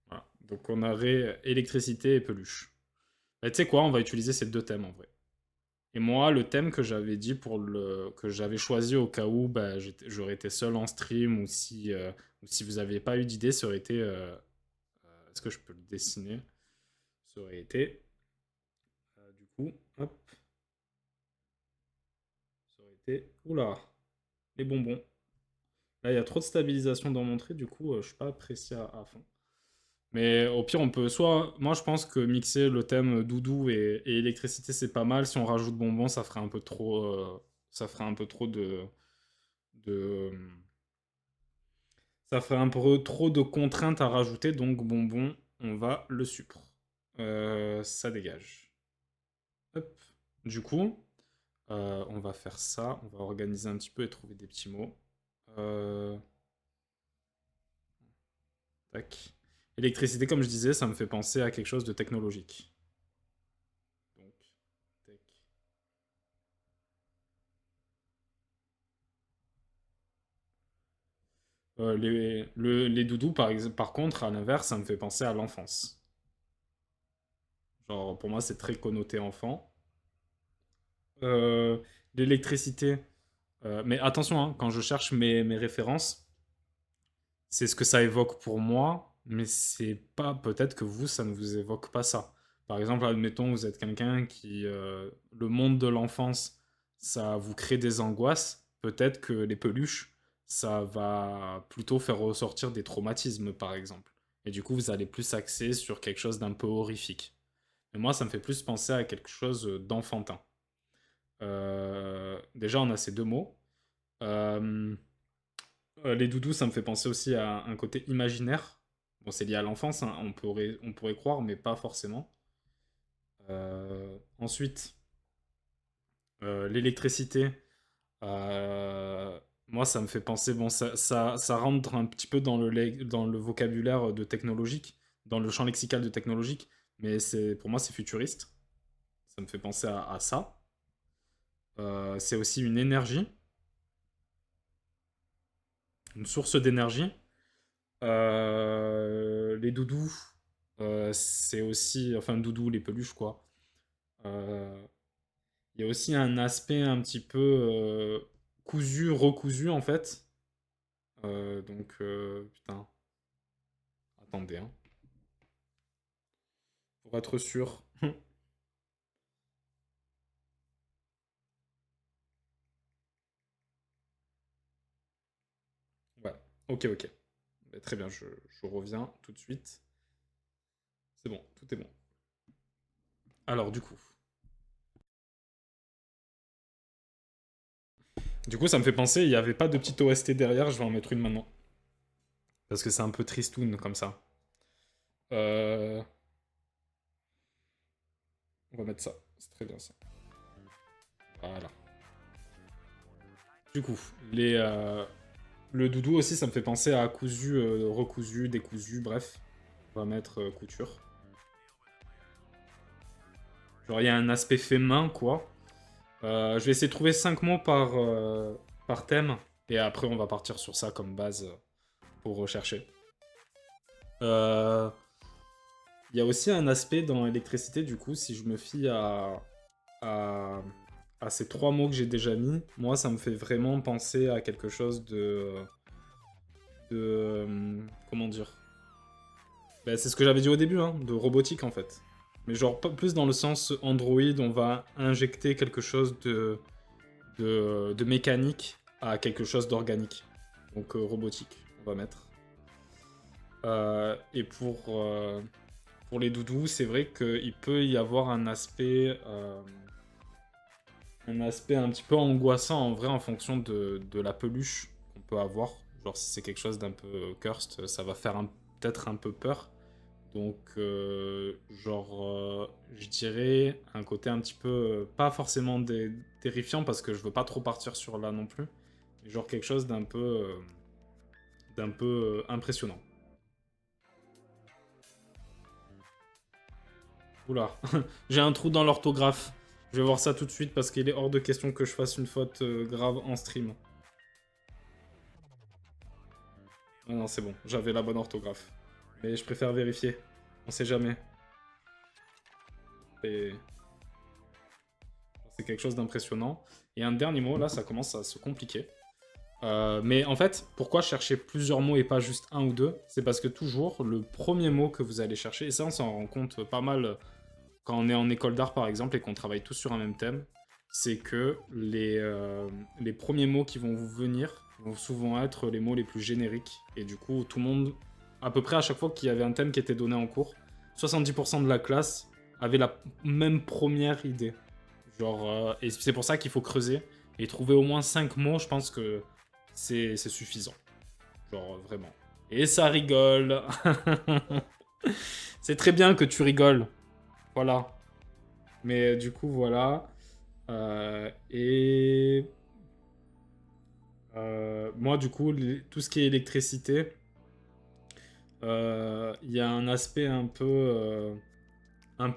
Voilà. Donc on aurait électricité et peluche. Bah, tu sais quoi, on va utiliser ces deux thèmes en vrai. Et moi, le thème que j'avais dit que j'avais choisi au cas où bah, j'aurais été seul en stream ou si vous n'aviez pas eu d'idée, ça aurait été. Est-ce que je peux le dessiner? Ça aurait été. Du coup, hop, ça aurait été. Oula, les bonbons. Là, il y a trop de stabilisation dans mon trait, du coup, je suis pas apprécié à fond. Mais au pire, on peut soit. Moi, je pense que mixer le thème doudou et électricité, c'est pas mal. Si on rajoute bonbons, ça ferait un peu trop. Ça ferait un peu trop de. Ça ferait un peu trop de contraintes à rajouter, donc bonbon, on va le sucre. Ça dégage. Hop. Du coup, on va faire ça. On va organiser un petit peu et trouver des petits mots. Euh, tac. Électricité, comme je disais, ça me fait penser à quelque chose de technologique. Donc, Les doudous, par contre, à l'inverse, ça me fait penser à l'enfance. Genre, pour moi, c'est très connoté enfant. Euh, L'électricité. Mais attention, hein, quand je cherche mes références, c'est ce que ça évoque pour moi, mais c'est pas. Peut-être que vous, ça ne vous évoque pas ça. Par exemple, admettons, vous êtes quelqu'un qui. Le monde de l'enfance, ça vous crée des angoisses. Peut-être que les peluches, ça va plutôt faire ressortir des traumatismes, par exemple. Et du coup, vous allez plus axer sur quelque chose d'un peu horrifique. Mais moi, ça me fait plus penser à quelque chose d'enfantin. Déjà, on a ces deux mots. Euh, les doudous, ça me fait penser aussi à un côté imaginaire. Bon, c'est lié à l'enfance, hein, on pourrait croire, mais pas forcément. Ensuite, l'électricité. euh, Moi, ça me fait penser, bon, ça rentre un petit peu dans le vocabulaire de technologique, dans le champ lexical de technologique, mais pour moi, c'est futuriste. Ça me fait penser à ça. C'est aussi une énergie, une source d'énergie. Les doudous, c'est aussi, enfin doudous, les peluches quoi. Euh, Il y a aussi un aspect un petit peu cousu, recousu en fait. Putain, attendez, hein, pour être sûr. Ouais, ok, ok. Bah, très bien, je reviens tout de suite. C'est bon, tout est bon. Alors du coup, ça me fait penser, il n'y avait pas de petite OST derrière, je vais en mettre une maintenant. Parce que c'est un peu tristoun comme ça. Euh, on va mettre ça, c'est très bien ça. Voilà. Du coup, le doudou aussi, ça me fait penser à cousu, recousu, décousu, bref. On va mettre couture. Genre, il y a un aspect fait main, quoi. Je vais essayer de trouver 5 mots par thème. Et après, on va partir sur ça comme base pour rechercher. Euh, Il y a aussi un aspect dans l'électricité, du coup, si je me fie à, à ces 3 mots que j'ai déjà mis, moi, ça me fait vraiment penser à quelque chose comment dire? Bah, c'est ce que j'avais dit au début, hein, de robotique en fait. Mais genre pas plus dans le sens Android, on va injecter quelque chose de mécanique à quelque chose d'organique. Donc robotique, on va mettre. Et pour les doudous, c'est vrai qu'il peut y avoir un aspect un petit peu angoissant en vrai en fonction de la peluche qu'on peut avoir. Genre si c'est quelque chose d'un peu cursed, ça va faire peut-être un peu peur. Donc, je dirais un côté un petit peu, pas forcément terrifiant parce que je veux pas trop partir sur là non plus, mais genre quelque chose d'un peu impressionnant. Oula, j'ai un trou dans l'orthographe. Je vais voir ça tout de suite parce qu'il est hors de question que je fasse une faute grave en stream. Ah non, c'est bon, j'avais la bonne orthographe. Mais je préfère vérifier, on sait jamais. Et c'est quelque chose d'impressionnant. Et un dernier mot, là, ça commence à se compliquer. Mais en fait, pourquoi chercher plusieurs mots et pas juste un ou deux? C'est parce que toujours, le premier mot que vous allez chercher, et ça on s'en rend compte pas mal quand on est en école d'art par exemple et qu'on travaille tous sur un même thème, c'est que les premiers mots qui vont vous venir vont souvent être les mots les plus génériques. Et du coup, tout le monde, à peu près à chaque fois qu'il y avait un thème qui était donné en cours, 70% de la classe avait la même première idée. Genre, et c'est pour ça qu'il faut creuser et trouver au moins 5 mots, je pense que c'est suffisant. Genre, vraiment. Et ça rigole. C'est très bien que tu rigoles. Voilà. Mais du coup, voilà. Et moi, du coup, tout ce qui est électricité, il y a un aspect un peu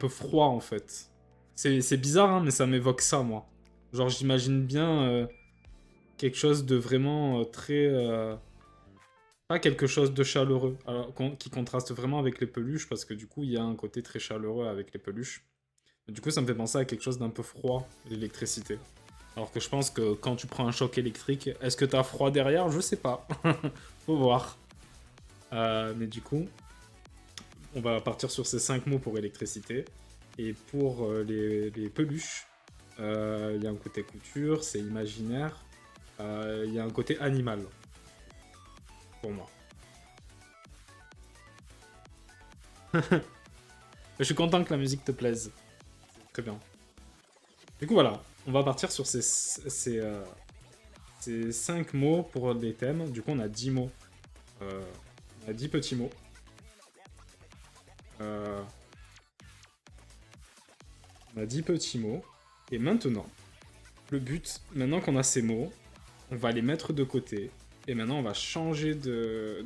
froid en fait. C'est bizarre, hein, mais ça m'évoque ça, moi. Genre, j'imagine bien quelque chose de vraiment très Pas quelque chose de chaleureux, alors, qui contraste vraiment avec les peluches, parce que du coup, il y a un côté très chaleureux avec les peluches. Du coup, ça me fait penser à quelque chose d'un peu froid, l'électricité. Alors que je pense que quand tu prends un choc électrique, est-ce que t'as froid derrière? Je sais pas. Faut voir. Mais du coup, on va partir sur ces 5 mots pour électricité. Et pour les peluches, il y a un côté couture, c'est imaginaire. Il y a un côté animal, pour moi. Je suis content que la musique te plaise. Très bien. Du coup, voilà. On va partir sur ces 5 mots pour les thèmes. Du coup, on a 10 mots. On a 10 petits mots. Euh, on a 10 petits mots. Et maintenant, le but, maintenant qu'on a ces mots, on va les mettre de côté. Et maintenant, on va changer de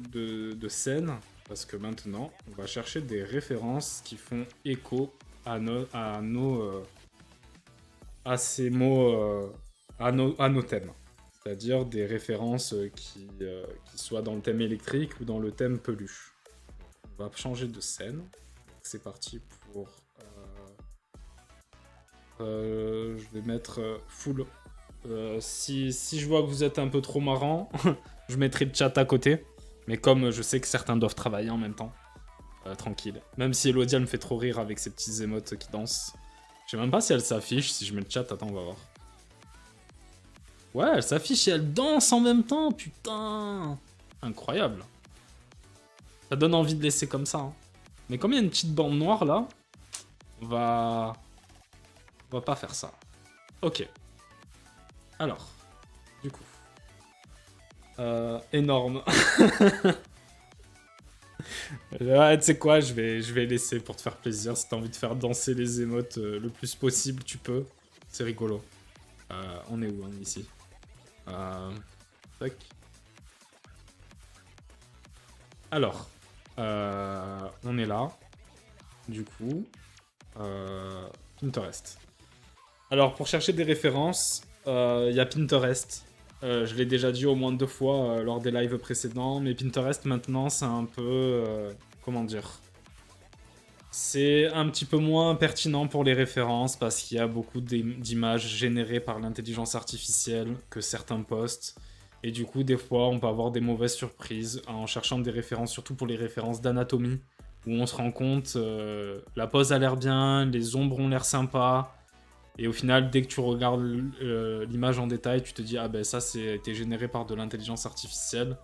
scène. Parce que maintenant, on va chercher des références qui font écho à ces mots, à nos thèmes. C'est-à-dire des références qui soient dans le thème électrique ou dans le thème peluche. On va changer de scène. C'est parti pour... je vais mettre full. Si je vois que vous êtes un peu trop marrant, je mettrai le chat à côté. Mais comme je sais que certains doivent travailler en même temps, tranquille. Même si Elodia me fait trop rire avec ses petits émotes qui dansent. Je sais même pas si elle s'affiche. Si je mets le chat, attends, on va voir. Ouais, elle s'affiche et elle danse en même temps, putain. Incroyable. Ça donne envie de laisser comme ça. Hein. Mais comme il y a une petite bande noire là, on va pas faire ça. Ok. Alors, du coup. Énorme. Ouais, tu sais quoi, je vais laisser pour te faire plaisir. Si t'as envie de faire danser les émotes le plus possible, tu peux. C'est rigolo. On est où, on est ici. Tac. Alors, on est là. Du coup, Pinterest. Alors, pour chercher des références, il y a Pinterest. Je l'ai déjà dit au moins 2 fois lors des lives précédents, mais Pinterest maintenant, c'est un peu... comment dire? C'est un petit peu moins pertinent pour les références parce qu'il y a beaucoup d'images générées par l'intelligence artificielle que certains postent. Et du coup, des fois, on peut avoir des mauvaises surprises en cherchant des références, surtout pour les références d'anatomie, où on se rend compte, la pose a l'air bien, les ombres ont l'air sympas, et au final, dès que tu regardes l'image en détail, tu te dis « Ah ben ça, c'est été généré par de l'intelligence artificielle,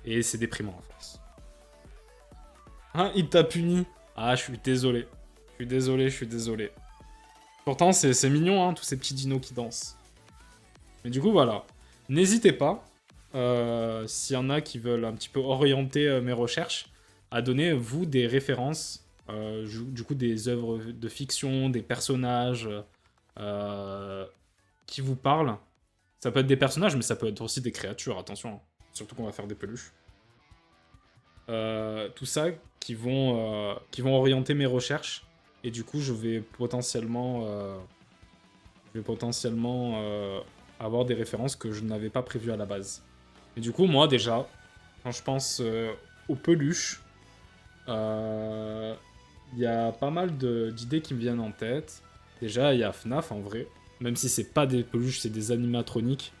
et c'est déprimant en fait. » Ah, il t'a puni. Ah, je suis désolé. Je suis désolé, je suis désolé. Pourtant, c'est mignon, hein, tous ces petits dinos qui dansent. Mais du coup, voilà. N'hésitez pas, s'il y en a qui veulent un petit peu orienter mes recherches, à donner, vous, des références, du coup, des œuvres de fiction, des personnages qui vous parlent. Ça peut être des personnages, mais ça peut être aussi des créatures, attention. Hein. Surtout qu'on va faire des peluches. Tout ça qui vont orienter mes recherches. Et du coup, je vais potentiellement avoir des références que je n'avais pas prévues à la base. Et du coup, moi, déjà, quand je pense aux peluches, il y a pas mal d'idées qui me viennent en tête. Déjà, il y a FNAF, en vrai. Même si c'est pas des peluches, c'est des animatroniques.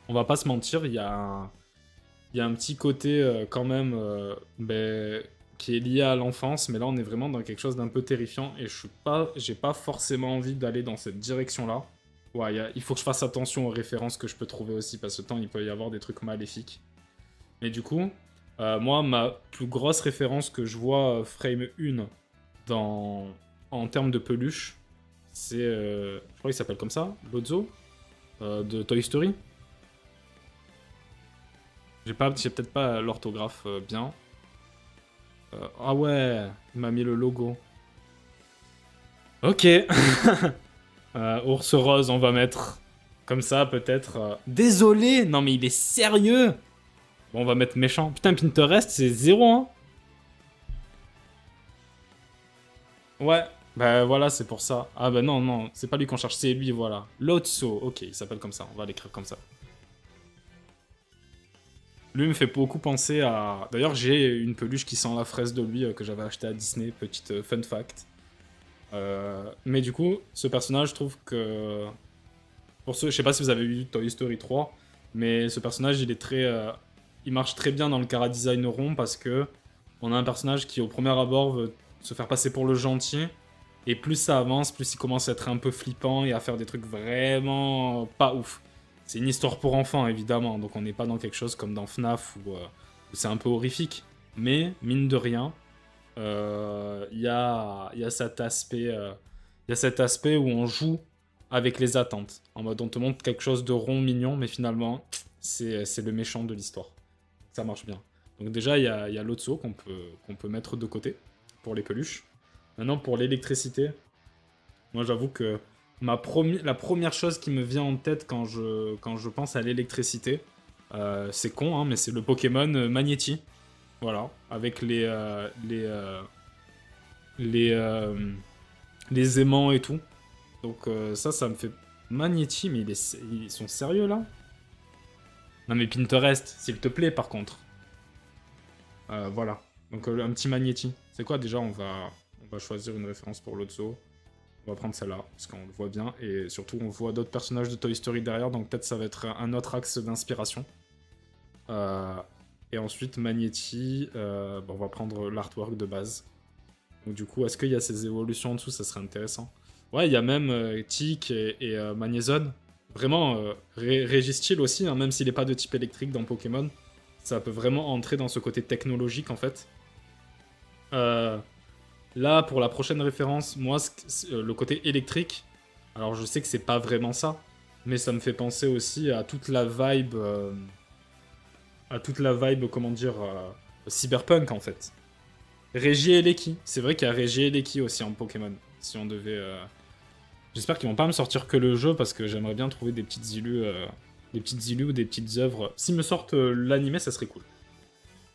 On va pas se mentir, il y a un petit côté quand même qui est lié à l'enfance, mais là on est vraiment dans quelque chose d'un peu terrifiant et j'ai pas forcément envie d'aller dans cette direction-là. Ouais, il faut que je fasse attention aux références que je peux trouver aussi, parce que temps il peut y avoir des trucs maléfiques. Mais du coup, moi ma plus grosse référence que je vois frame 1 en termes de peluche, c'est, je crois qu'il s'appelle comme ça, Lotso, de Toy Story. J'ai peut-être pas l'orthographe bien. Ah ouais, il m'a mis le logo. Ok. Ours rose, on va mettre comme ça, peut-être. Désolé, non mais il est sérieux. Bon, on va mettre méchant. Putain, Pinterest, c'est 0, hein. Ouais, bah voilà, c'est pour ça. Ah bah non, non, c'est pas lui qu'on cherche, c'est lui, voilà. Lotso, ok, il s'appelle comme ça, on va l'écrire comme ça. Lui me fait beaucoup penser à... D'ailleurs, j'ai une peluche qui sent la fraise de lui que j'avais acheté à Disney, petite fun fact. Mais du coup, ce personnage, je trouve que... Pour ceux, je sais pas si vous avez vu Toy Story 3, mais ce personnage, il est très... il marche très bien dans le chara design rond parce que on a un personnage qui, au premier abord, veut se faire passer pour le gentil. Et plus ça avance, plus il commence à être un peu flippant et à faire des trucs vraiment pas ouf. C'est une histoire pour enfants, évidemment, donc on n'est pas dans quelque chose comme dans FNAF où c'est un peu horrifique. Mais, mine de rien, il y a cet aspect, il y a cet aspect où on joue avec les attentes. En mode, on te montre quelque chose de rond, mignon, mais finalement, c'est le méchant de l'histoire. Ça marche bien. Donc déjà, il y a l'Otso qu'on peut mettre de côté pour les peluches. Maintenant, pour l'électricité, moi j'avoue que la première chose qui me vient en tête quand je pense à l'électricité, c'est con, hein, mais c'est le Pokémon Magnéti. Voilà, avec les, euh, les aimants et tout. Donc ça me fait... Magnéti, mais ils sont sérieux là? Non mais Pinterest, s'il te plaît par contre. Voilà. Donc un petit Magnéti. C'est quoi déjà on va choisir une référence pour l'Otso. On va prendre celle-là, parce qu'on le voit bien. Et surtout, on voit d'autres personnages de Toy Story derrière, donc peut-être ça va être un autre axe d'inspiration. Et ensuite, Magnéti, bon, on va prendre l'artwork de base. Donc du coup, est-ce qu'il y a ces évolutions en dessous? Ça serait intéressant. Ouais, il y a même Tic et Magnézone. Vraiment, Registeel aussi, hein, même s'il n'est pas de type électrique dans Pokémon. Ça peut vraiment entrer dans ce côté technologique, en fait. Là, pour la prochaine référence, moi, le côté électrique, alors je sais que c'est pas vraiment ça, mais ça me fait penser aussi à toute la vibe, comment dire, cyberpunk, en fait. Régie et Leki. C'est vrai qu'il y a Régie et Leki aussi en Pokémon. Si on devait... J'espère qu'ils vont pas me sortir que le jeu, parce que j'aimerais bien trouver des petites illus ou des petites œuvres. S'ils me sortent l'animé, ça serait cool.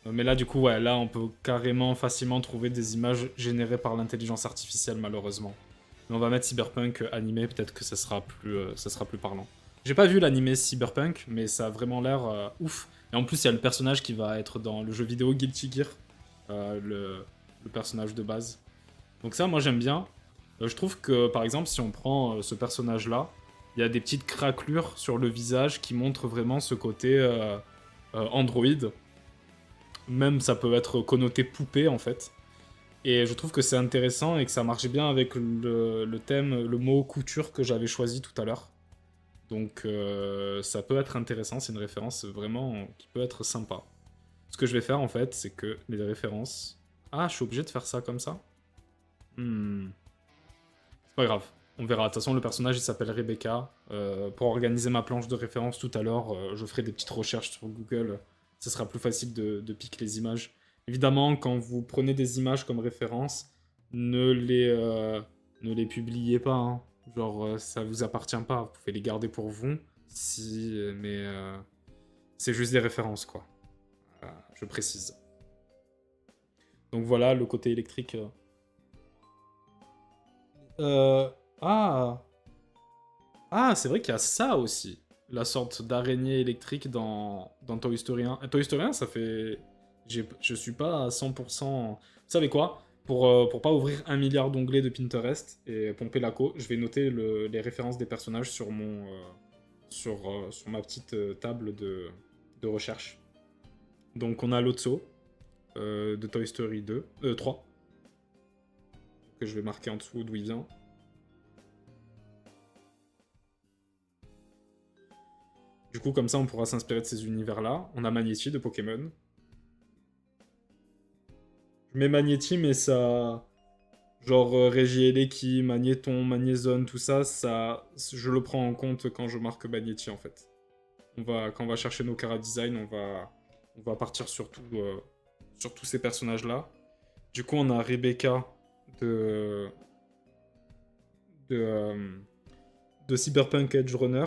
Mais là, du coup, ouais, là, on peut carrément facilement trouver des images générées par l'intelligence artificielle, malheureusement. Mais on va mettre Cyberpunk animé, peut-être que ça sera plus parlant. J'ai pas vu l'animé Cyberpunk, mais ça a vraiment l'air ouf. Et en plus, il y a le personnage qui va être dans le jeu vidéo Guilty Gear, le personnage de base. Donc ça, moi, j'aime bien. Je trouve que, par exemple, si on prend ce personnage-là, il y a des petites craquelures sur le visage qui montrent vraiment ce côté android. Même ça peut être connoté poupée en fait. Et je trouve que c'est intéressant et que ça marche bien avec le thème, le mot couture que j'avais choisi tout à l'heure. Donc ça peut être intéressant, c'est une référence vraiment qui peut être sympa. Ce que je vais faire en fait, c'est que les références... Ah, je suis obligé de faire ça comme ça? C'est pas grave, on verra. De toute façon, le personnage il s'appelle Rebecca. Pour organiser ma planche de référence tout à l'heure, je ferai des petites recherches sur Google. Ce sera plus facile de piquer les images. Évidemment, quand vous prenez des images comme référence, ne les publiez pas. Hein. Genre, ça vous appartient pas. Vous pouvez les garder pour vous. Mais c'est juste des références, quoi. Je précise. Donc voilà, le côté électrique. Euh... Ah Ah, c'est vrai qu'il y a ça aussi. La sorte d'araignée électrique dans Toy Story 1. Toy Story 1, ça fait... Je suis pas à 100%... Vous savez quoi? Pour pas ouvrir 1 milliard d'onglets de Pinterest et pomper la co, je vais noter les références des personnages sur sur ma petite table de recherche. Donc on a Lotso de Toy Story 3, que je vais marquer en dessous d'où il vient. Du coup, comme ça, on pourra s'inspirer de ces univers-là. On a Magnéti de Pokémon. Je mets Magnéti, mais ça... Genre Regieleki, Magnéton, Magnézone, tout ça, je le prends en compte quand je marque Magnéti, en fait. Quand on va chercher nos chara design, on va partir sur tous ces personnages-là. Du coup, on a Rebecca de, de, euh, de Cyberpunk Edge Runner.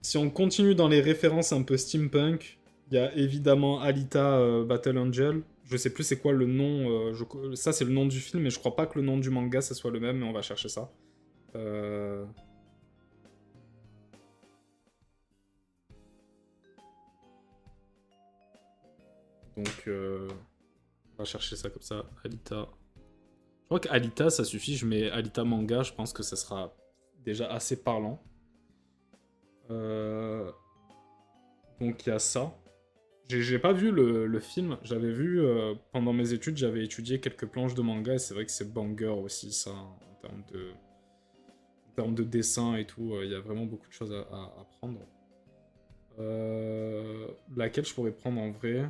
Si on continue dans les références un peu steampunk, il y a évidemment Alita Battle Angel. Je sais plus c'est quoi le nom. Ça, c'est le nom du film, mais je crois pas que le nom du manga, ça soit le même, mais on va chercher ça. Euh... Donc, on va chercher ça comme ça. Alita. Je crois qu'Alita, ça suffit. Je mets Alita manga. Je pense que ça sera déjà assez parlant. Donc, il y a ça. J'ai pas vu le film. J'avais vu, pendant mes études, j'avais étudié quelques planches de manga. Et c'est vrai que c'est banger aussi, ça, en termes de dessin et tout. Il y a vraiment beaucoup de choses à prendre. Laquelle je pourrais prendre en vrai?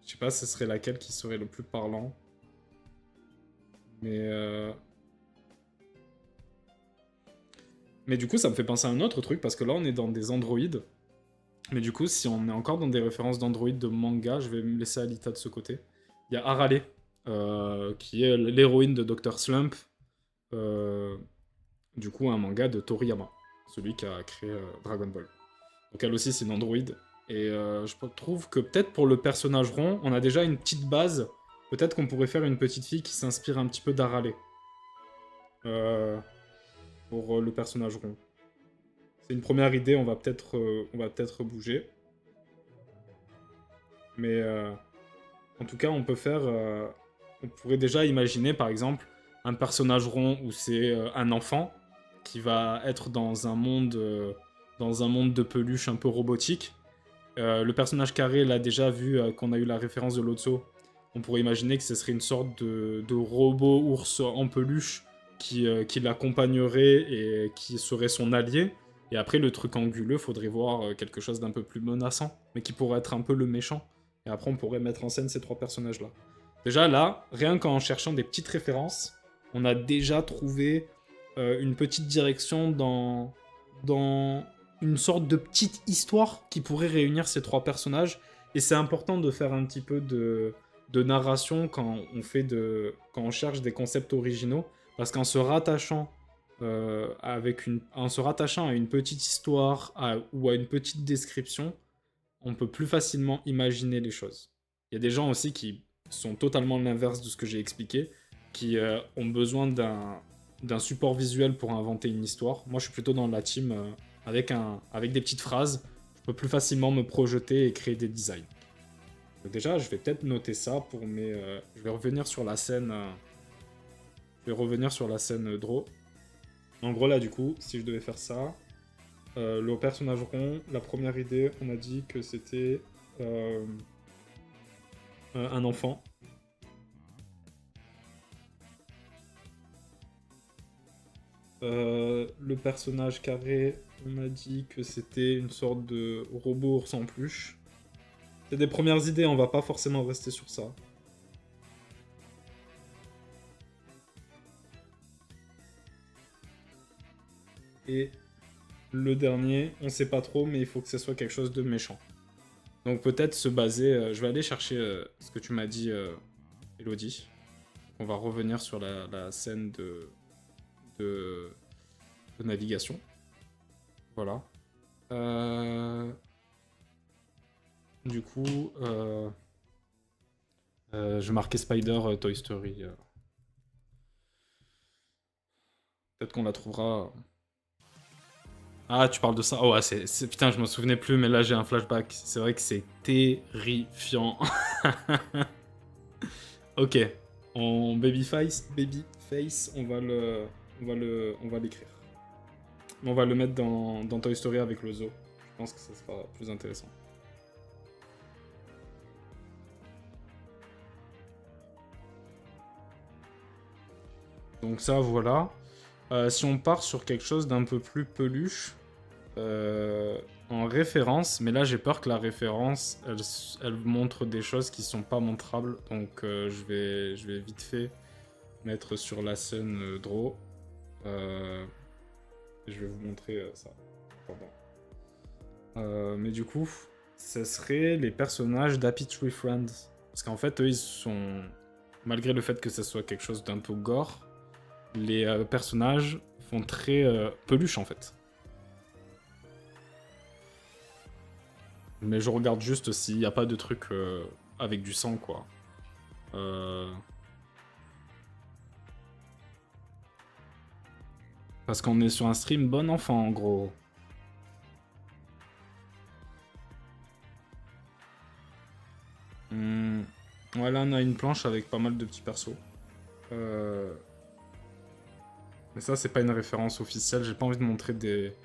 Je sais pas, ce serait laquelle qui serait le plus parlant. Mais du coup, ça me fait penser à un autre truc, parce que là, on est dans des androïdes. Mais du coup, si on est encore dans des références d'androïdes de manga, je vais me laisser Alita de ce côté. Il y a Harale, qui est l'héroïne de Dr. Slump. Euh, du coup, un manga de Toriyama, celui qui a créé Dragon Ball. Donc elle aussi, c'est une androïde. Et je trouve que peut-être pour le personnage rond, on a déjà une petite base. Peut-être qu'on pourrait faire une petite fille qui s'inspire un petit peu d'Harale. Pour le personnage rond. C'est une première idée, on va peut-être bouger. Mais en tout cas, on peut faire... on pourrait déjà imaginer, par exemple, un personnage rond où c'est un enfant qui va être dans un monde de peluche un peu robotique. Le personnage carré, là, déjà vu qu'on a eu la référence de Lotso, on pourrait imaginer que ce serait une sorte de robot ours en peluche qui l'accompagnerait et qui serait son allié. Et après, le truc anguleux, faudrait voir quelque chose d'un peu plus menaçant, mais qui pourrait être un peu le méchant. Et après, on pourrait mettre en scène ces trois personnages-là. Déjà, là, rien qu'en cherchant des petites références, on a déjà trouvé une petite direction dans une sorte de petite histoire qui pourrait réunir ces trois personnages. Et c'est important de faire un petit peu de narration quand on cherche des concepts originaux, parce qu'en se rattachant en se rattachant à une petite histoire ou à une petite description, on peut plus facilement imaginer les choses. Il y a des gens aussi qui sont totalement l'inverse de ce que j'ai expliqué, qui ont besoin d'un support visuel pour inventer une histoire. Moi, je suis plutôt dans la team avec des petites phrases. Je peux plus facilement me projeter et créer des designs. Donc déjà, je vais peut-être noter ça pour mes... je vais revenir sur la scène... Draw. En gros, là, du coup, si je devais faire ça, le personnage rond, la première idée, on a dit que c'était un enfant. Le personnage carré, on a dit que c'était une sorte de robot ours en peluche. C'est des premières idées, on va pas forcément rester sur ça. Et le dernier, on sait pas trop, mais il faut que ce soit quelque chose de méchant. Donc peut-être se baser... je vais aller chercher ce que tu m'as dit, Elodie. On va revenir sur la scène de navigation. Voilà. Du coup, je marquais Spider Toy Story. Peut-être qu'on la trouvera. Ah, tu parles de ça. Oh, ouais, putain, je me souvenais plus, mais là j'ai un flashback. C'est vrai que c'est terrifiant. Ok, en babyface, on va l'écrire. On va le mettre dans Toy Story avec le zoo. Je pense que ça sera plus intéressant. Donc ça, voilà. Si on part sur quelque chose d'un peu plus peluche, en référence, mais là j'ai peur que la référence, elle montre des choses qui sont pas montrables, donc je vais vite fait mettre sur la scène Draw. Je vais vous montrer ça. Mais du coup, ce serait les personnages d'Happy Tree Friends. Parce qu'en fait, eux, ils sont... Malgré le fait que ce soit quelque chose d'un peu gore, les personnages font très peluche, en fait. Mais je regarde juste s'il n'y a pas de truc avec du sang, quoi. Parce qu'on est sur un stream bon enfant, en gros. Ouais, là, on a une planche avec pas mal de petits persos. Mais ça, c'est pas une référence officielle. J'ai pas envie de montrer des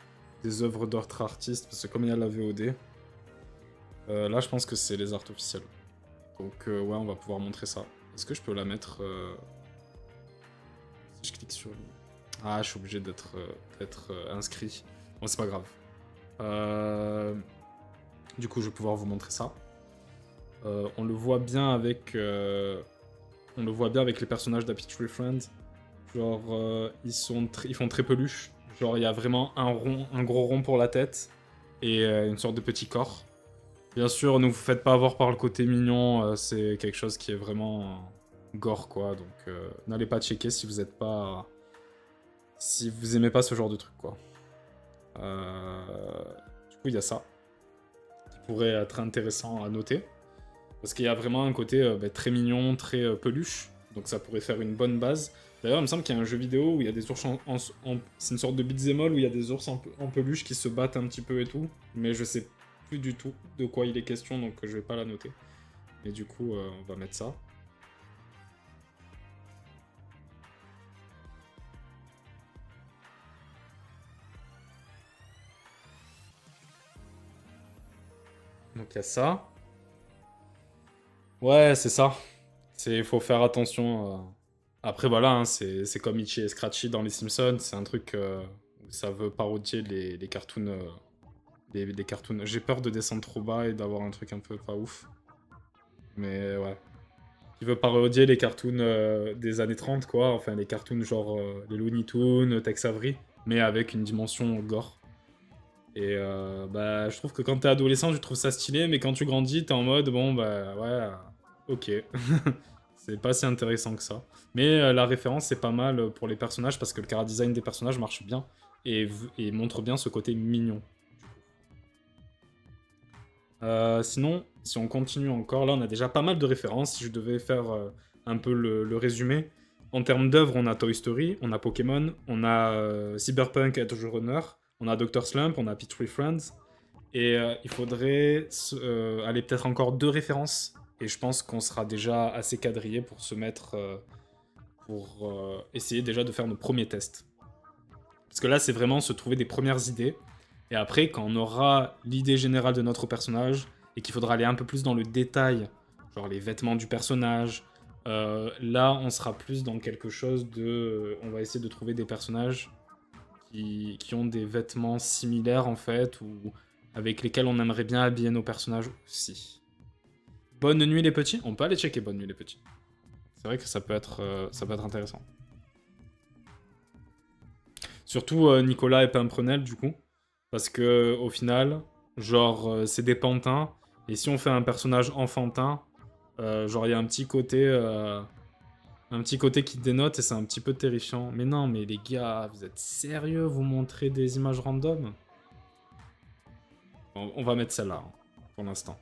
œuvres d'autres artistes, parce que comme il y a la VOD, là, je pense que c'est les arts officiels. Donc, ouais, on va pouvoir montrer ça. Est-ce que je peux la mettre... Si je clique sur... Ah, je suis obligé d'être inscrit. Bon, c'est pas grave. Du coup, je vais pouvoir vous montrer ça. On le voit bien avec... On le voit bien avec les personnages d'Happy Tree Friend. Genre, ils font très peluche. Genre, il y a vraiment un gros rond pour la tête. Et une sorte de petit corps. Bien sûr, ne vous faites pas avoir par le côté mignon. C'est quelque chose qui est vraiment gore, quoi. Donc, n'allez pas checker si vous êtes pas... Si vous aimez pas ce genre de truc, quoi. Du coup, il y a ça. Qui pourrait être intéressant à noter. Parce qu'il y a vraiment un côté très mignon, très peluche. Donc ça pourrait faire une bonne base. D'ailleurs, il me semble qu'il y a un jeu vidéo où il y a des ours c'est une sorte de beat'em all où il y a des ours en peluche qui se battent un petit peu et tout. Mais je sais plus du tout de quoi il est question, donc je vais pas la noter. Et du coup, on va mettre ça. Donc il y a ça. Ouais, c'est ça. Faut faire attention. Après, voilà, hein, c'est comme Itchy et Scratchy dans Les Simpsons. C'est un truc où ça veut parodier les cartoons. Les cartoons. J'ai peur de descendre trop bas et d'avoir un truc un peu pas ouf. Mais ouais. Il veut parodier les cartoons des années 30, quoi. Enfin, les cartoons genre les Looney Tunes, Tex Avery, mais avec une dimension gore. Et bah, je trouve que quand t'es adolescent, tu trouves ça stylé, mais quand tu grandis, t'es en mode, bon, bah, ouais, ok. C'est pas si intéressant que ça. Mais la référence, c'est pas mal pour les personnages, parce que le chara-design des personnages marche bien, et montre bien ce côté mignon. Sinon, si on continue encore, là, on a déjà pas mal de références. Si je devais faire un peu le résumé, en termes d'œuvres, on a Toy Story, on a Pokémon, on a Cyberpunk Edge Runner, on a Dr. Slump, on a Happy Tree Friends. Et il faudrait aller peut-être encore 2 références. Et je pense qu'on sera déjà assez quadrillé pour se mettre... pour essayer déjà de faire nos premiers tests. Parce que là, c'est vraiment se trouver des premières idées. Et après, quand on aura l'idée générale de notre personnage, et qu'il faudra aller un peu plus dans le détail, genre les vêtements du personnage, là, on sera plus dans quelque chose de... On va essayer de trouver des personnages qui ont des vêtements similaires, en fait, ou avec lesquels on aimerait bien habiller nos personnages aussi. Bonne nuit les petits. On peut aller checker Bonne nuit les petits. C'est vrai que ça peut être intéressant. Surtout Nicolas et Pimprenel, du coup. Parce que au final, genre, c'est des pantins. Et si on fait un personnage enfantin, genre, il y a un petit côté... un petit côté qui dénote et c'est un petit peu terrifiant. Mais non, mais les gars, vous êtes sérieux? Vous montrez des images random? On va mettre celle-là, hein, pour l'instant.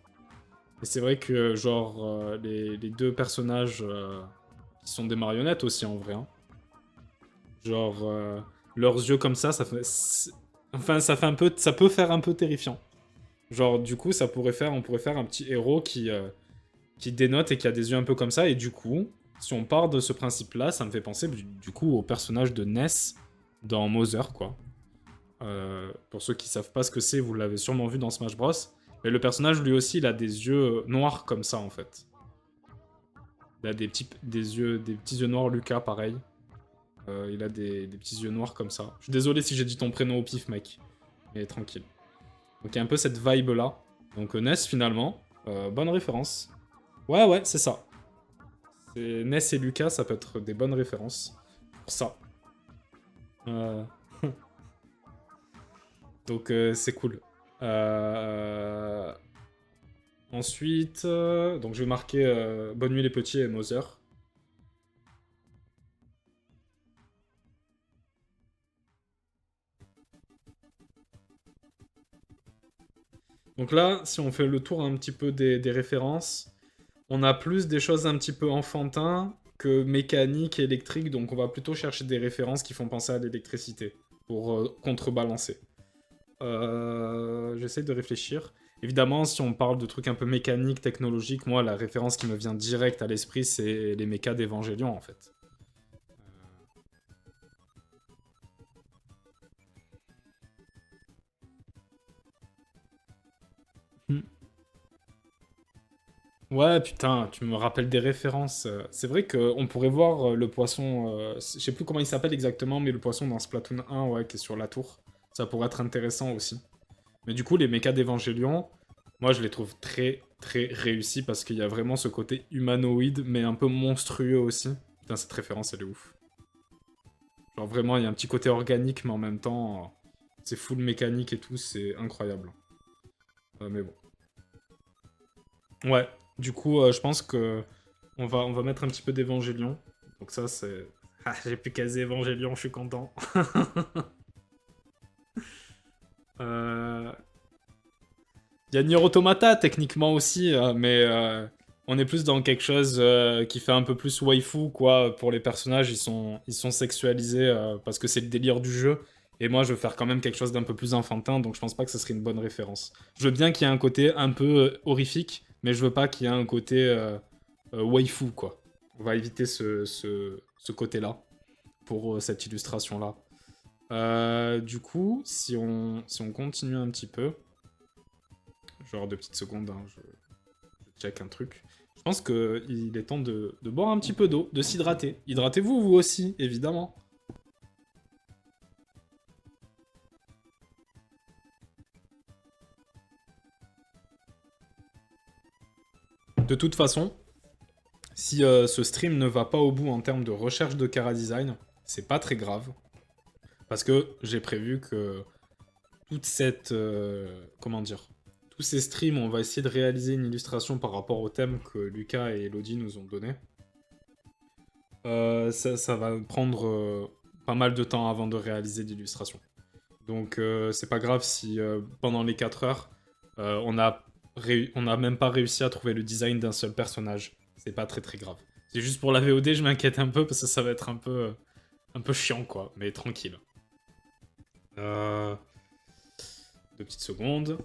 Et c'est vrai que, genre, les 2 personnages qui sont des marionnettes aussi, en vrai. Hein. Genre, leurs yeux comme ça fait... Enfin, ça fait un peu... Ça peut faire un peu terrifiant. Genre, du coup, on pourrait faire un petit héros qui dénote et qui a des yeux un peu comme ça. Et du coup, si on part de ce principe-là, ça me fait penser, du coup, au personnage de Ness dans Mother, quoi. Pour ceux qui savent pas ce que c'est, vous l'avez sûrement vu dans Smash Bros. Mais le personnage, lui aussi, il a des yeux noirs comme ça, en fait. Il a des petits yeux noirs, Lucas, pareil. Il a des petits yeux noirs comme ça. Je suis désolé si j'ai dit ton prénom au pif, mec. Mais tranquille. Donc il y a un peu cette vibe-là. Donc Ness, finalement. Bonne référence. Ouais, c'est ça. Ness et Lucas, ça peut être des bonnes références. Pour ça. Donc c'est cool. Ensuite, donc je vais marquer Bonne nuit les petits et Mother. Donc là, si on fait le tour un petit peu des références, on a plus des choses un petit peu enfantins que mécaniques et électriques, donc on va plutôt chercher des références qui font penser à l'électricité, pour contrebalancer. J'essaie de réfléchir. Évidemment, si on parle de trucs un peu mécaniques, technologiques, moi, la référence qui me vient direct à l'esprit, c'est les mechas d'Evangelion, en fait. Hmm. Ouais, putain, tu me rappelles des références. C'est vrai qu'on pourrait voir le poisson, je sais plus comment il s'appelle exactement, mais le poisson dans Splatoon 1, ouais, qui est sur la tour. Ça pourrait être intéressant aussi. Mais du coup, les mechas d'Evangelion, moi, je les trouve très, très réussis parce qu'il y a vraiment ce côté humanoïde, mais un peu monstrueux aussi. Putain, cette référence, elle est ouf. Genre vraiment, il y a un petit côté organique, mais en même temps, c'est full mécanique et tout, c'est incroyable. Mais bon. Ouais, du coup, je pense que on va mettre un petit peu d'Evangelion. Donc ça, c'est... Ah, j'ai plus casé Evangelion, je suis content. euh... Il y a Nier Automata, techniquement aussi, mais on est plus dans quelque chose qui fait un peu plus waifu, quoi. Pour les personnages, ils sont sexualisés parce que c'est le délire du jeu. Et moi, je veux faire quand même quelque chose d'un peu plus enfantin, donc je pense pas que ce serait une bonne référence. Je veux bien qu'il y ait un côté un peu horrifique, mais je veux pas qu'il y ait un côté waifu, quoi. On va éviter ce côté-là pour cette illustration-là. Du coup, si on continue un petit peu, genre 2 petites secondes, hein, je check un truc. Je pense qu'il est temps de boire un petit peu d'eau, de s'hydrater. Hydratez-vous, vous aussi, évidemment. De toute façon, si ce stream ne va pas au bout en termes de recherche de Chara Design, c'est pas très grave. Parce que j'ai prévu que toute cette... comment dire, tous ces streams, on va essayer de réaliser une illustration par rapport au thème que Lucas et Elodie nous ont donné. Ça va prendre pas mal de temps avant de réaliser l'illustration. Donc c'est pas grave si pendant les 4 heures, on a même pas réussi à trouver le design d'un seul personnage. C'est pas très très grave. C'est juste pour la VOD, je m'inquiète un peu parce que ça va être un peu chiant quoi, mais tranquille. 2 petites secondes.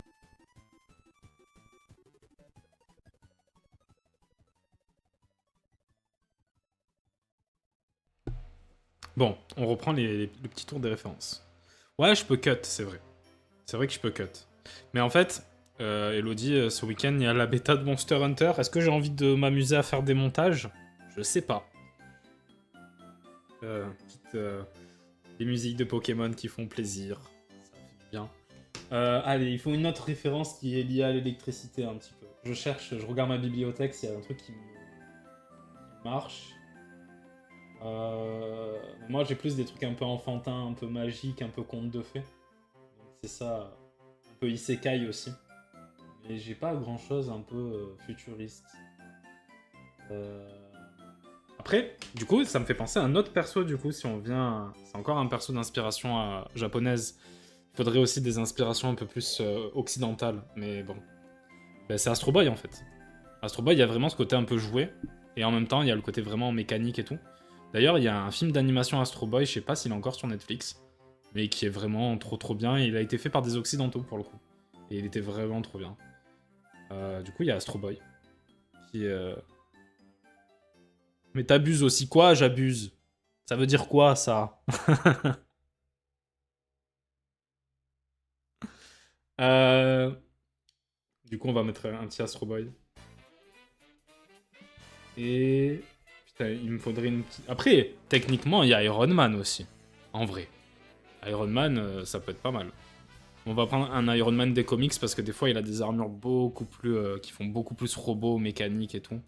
Bon, on reprend le petit tour des références. Ouais, je peux cut, c'est vrai. C'est vrai que je peux cut. Mais en fait, Elodie, ce week-end, il y a la bêta de Monster Hunter. Est-ce que j'ai envie de m'amuser à faire des montages? Je sais pas. Les musiques de Pokémon qui font plaisir. Ça fait du bien. Allez, il faut une autre référence qui est liée à l'électricité un petit peu. Je cherche, je regarde ma bibliothèque s'il y a un truc qui marche. Moi, j'ai plus des trucs un peu enfantins, un peu magiques, un peu contes de fées. Donc c'est ça, un peu isekai aussi. Mais j'ai pas grand chose un peu futuriste. Euh, Après, du coup, ça me fait penser à un autre perso, du coup, si on vient... C'est encore un perso d'inspiration japonaise. Il faudrait aussi des inspirations un peu plus occidentales, mais bon. Ben, c'est Astro Boy, en fait. Astro Boy, il y a vraiment ce côté un peu joué, et en même temps, il y a le côté vraiment mécanique et tout. D'ailleurs, il y a un film d'animation Astro Boy, je sais pas s'il est encore sur Netflix, mais qui est vraiment trop trop bien, et il a été fait par des occidentaux, pour le coup. Et il était vraiment trop bien. Du coup, il y a Astro Boy, qui est... Mais t'abuses aussi quoi? J'abuse. Ça veut dire quoi, ça? Euh, Du coup, on va mettre un petit Astro Boy. Et... Putain, il me faudrait une petite... Après, techniquement, il y a Iron Man aussi. En vrai. Iron Man, ça peut être pas mal. On va prendre un Iron Man des comics parce que des fois, il a des armures beaucoup plus... qui font beaucoup plus robot, mécanique et tout.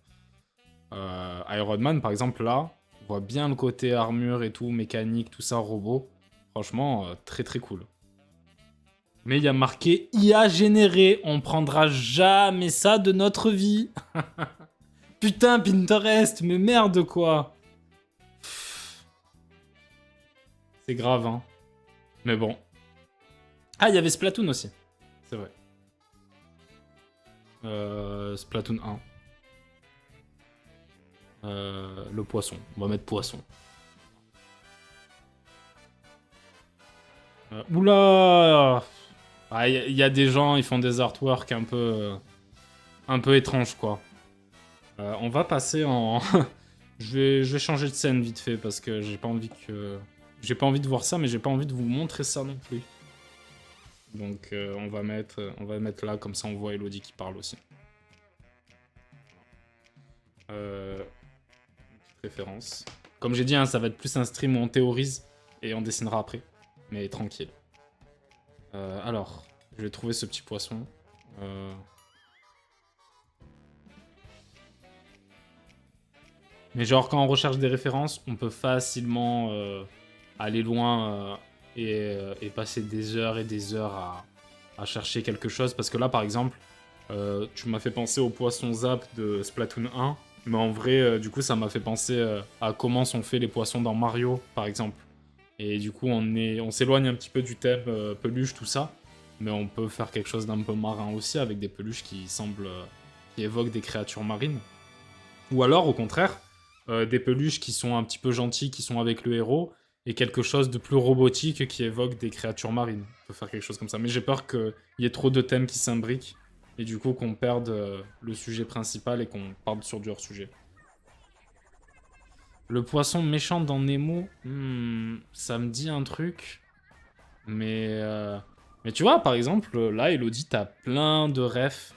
Iron Man, par exemple, là, on voit bien le côté armure et tout, mécanique, tout ça, robot. Franchement, très très cool. Mais il y a marqué IA généré. On prendra jamais ça de notre vie. Putain, Pinterest, mais merde quoi. C'est grave, hein. Mais bon. Ah, il y avait Splatoon aussi. C'est vrai. Splatoon 1. Le poisson. On va mettre poisson. Oula. Ah, y a des gens, ils font des artworks un peu étranges, quoi. On va passer en... je vais changer de scène vite fait, parce que j'ai pas envie que... J'ai pas envie de voir ça, mais j'ai pas envie de vous montrer ça non plus. Donc on va mettre là, comme ça on voit Elodie qui parle aussi. Une petite référence. Comme j'ai dit, hein, ça va être plus un stream où on théorise et on dessinera après. Mais tranquille. Alors, je vais trouver ce petit poisson. Mais genre, quand on recherche des références, on peut facilement aller loin et passer des heures et des heures à chercher quelque chose. Parce que là, par exemple, tu m'as fait penser au poisson Zap de Splatoon 1. Mais en vrai, du coup, ça m'a fait penser à comment sont faits les poissons dans Mario, par exemple. Et du coup, on s'éloigne un petit peu du thème peluche, tout ça. Mais on peut faire quelque chose d'un peu marin aussi, avec des peluches qui semblent... qui évoquent des créatures marines. Ou alors, au contraire, des peluches qui sont un petit peu gentilles, qui sont avec le héros, et quelque chose de plus robotique qui évoque des créatures marines. On peut faire quelque chose comme ça. Mais j'ai peur qu'il y ait trop de thèmes qui s'imbriquent, et du coup qu'on perde le sujet principal et qu'on parte sur du hors-sujet. Le poisson méchant dans Nemo, ça me dit un truc. Mais tu vois, par exemple, là, Elodie, t'as plein de refs.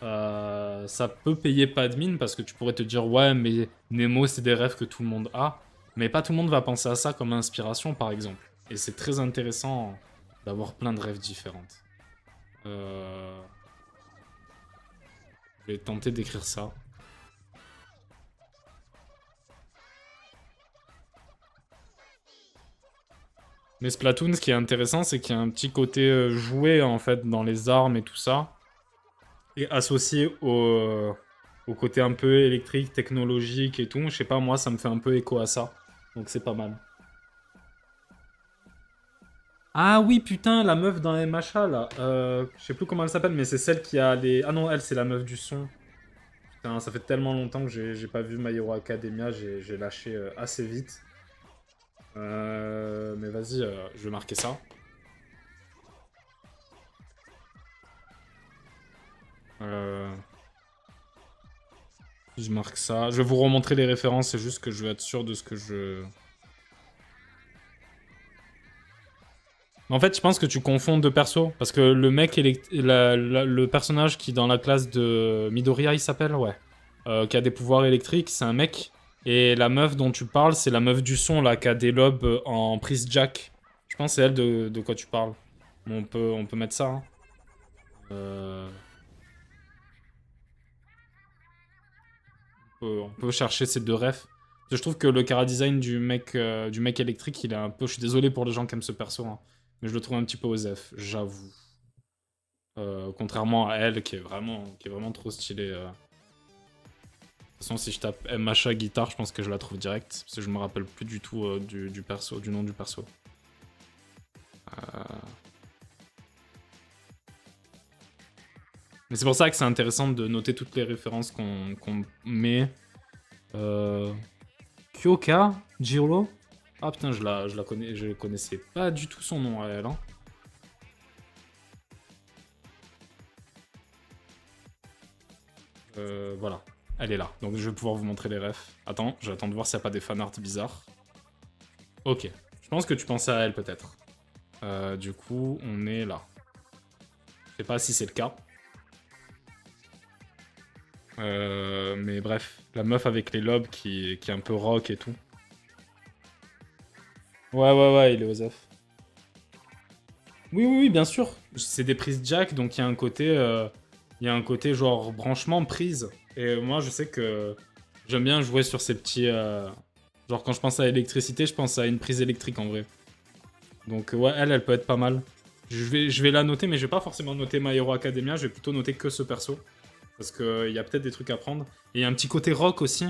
Ça peut payer pas de mine parce que tu pourrais te dire ouais mais Nemo c'est des rêves que tout le monde a, mais pas tout le monde va penser à ça comme inspiration par exemple. Et c'est très intéressant d'avoir plein de rêves différentes. Je vais tenter d'écrire ça. Mais Splatoon, ce qui est intéressant, c'est qu'il y a un petit côté jouet en fait dans les armes et tout ça, et associé au côté un peu électrique, technologique et tout. Je sais pas, moi ça me fait un peu écho à ça, donc c'est pas mal. Ah oui, putain, la meuf dans MHA, là. Je sais plus comment elle s'appelle, mais c'est celle qui a les... Ah non, elle, c'est la meuf du son. Putain, ça fait tellement longtemps que j'ai pas vu My Hero Academia, j'ai lâché assez vite. Mais vas-y, je vais marquer ça. Euh, je marque ça. Je vais vous remontrer les références, c'est juste que je veux être sûr de ce que je... En fait, je pense que tu confonds deux persos. Parce que le mec, le personnage qui, dans la classe de Midoriya, il s'appelle, ouais. Qui a des pouvoirs électriques, c'est un mec. Et la meuf dont tu parles, c'est la meuf du son, là, qui a des lobes en prise jack. Je pense que c'est elle de quoi tu parles. Bon, on peut mettre ça, hein. Euh, on peut chercher ces deux refs. Je trouve que le chara-design du mec électrique, il est un peu... Je suis désolé pour les gens qui aiment ce perso, hein, mais je le trouve un petit peu osef, j'avoue. Contrairement à elle, qui est vraiment trop stylée. De toute façon, si je tape MHA guitare, je pense que je la trouve direct, parce que je me rappelle plus du tout du perso, du nom du perso. Mais c'est pour ça que c'est intéressant de noter toutes les références qu'on met. Kyoka Jiro. Ah putain, je la connais, je connaissais pas du tout son nom à elle, hein. Voilà, elle est là. Donc je vais pouvoir vous montrer les refs. Attends, j'attends de voir s'il n'y a pas des fanarts bizarres. Ok, je pense que tu pensais à elle peut-être. Du coup, on est là. Je sais pas si c'est le cas. Mais bref, la meuf avec les lobes qui est un peu rock et tout. Ouais, il est aux F. Oui, bien sûr. C'est des prises jack, donc il y a un côté... il y a un côté genre branchement prise. Et moi, je sais que j'aime bien jouer sur ces petits... Genre quand je pense à l'électricité, je pense à une prise électrique en vrai. Donc ouais, elle peut être pas mal. Je vais la noter, mais je vais pas forcément noter My Hero Academia, je vais plutôt noter que ce perso. Parce qu'il y a peut-être des trucs à prendre. Et il y a un petit côté rock aussi.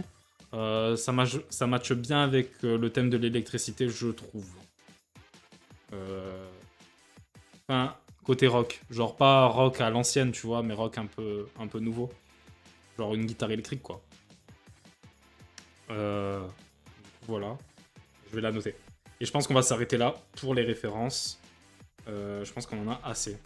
Ça matche bien avec le thème de l'électricité, je trouve. Enfin, côté rock. Genre pas rock à l'ancienne, tu vois, mais rock un peu nouveau. Genre une guitare électrique, quoi. Voilà. Je vais la noter. Et je pense qu'on va s'arrêter là pour les références. Je pense qu'on en a assez.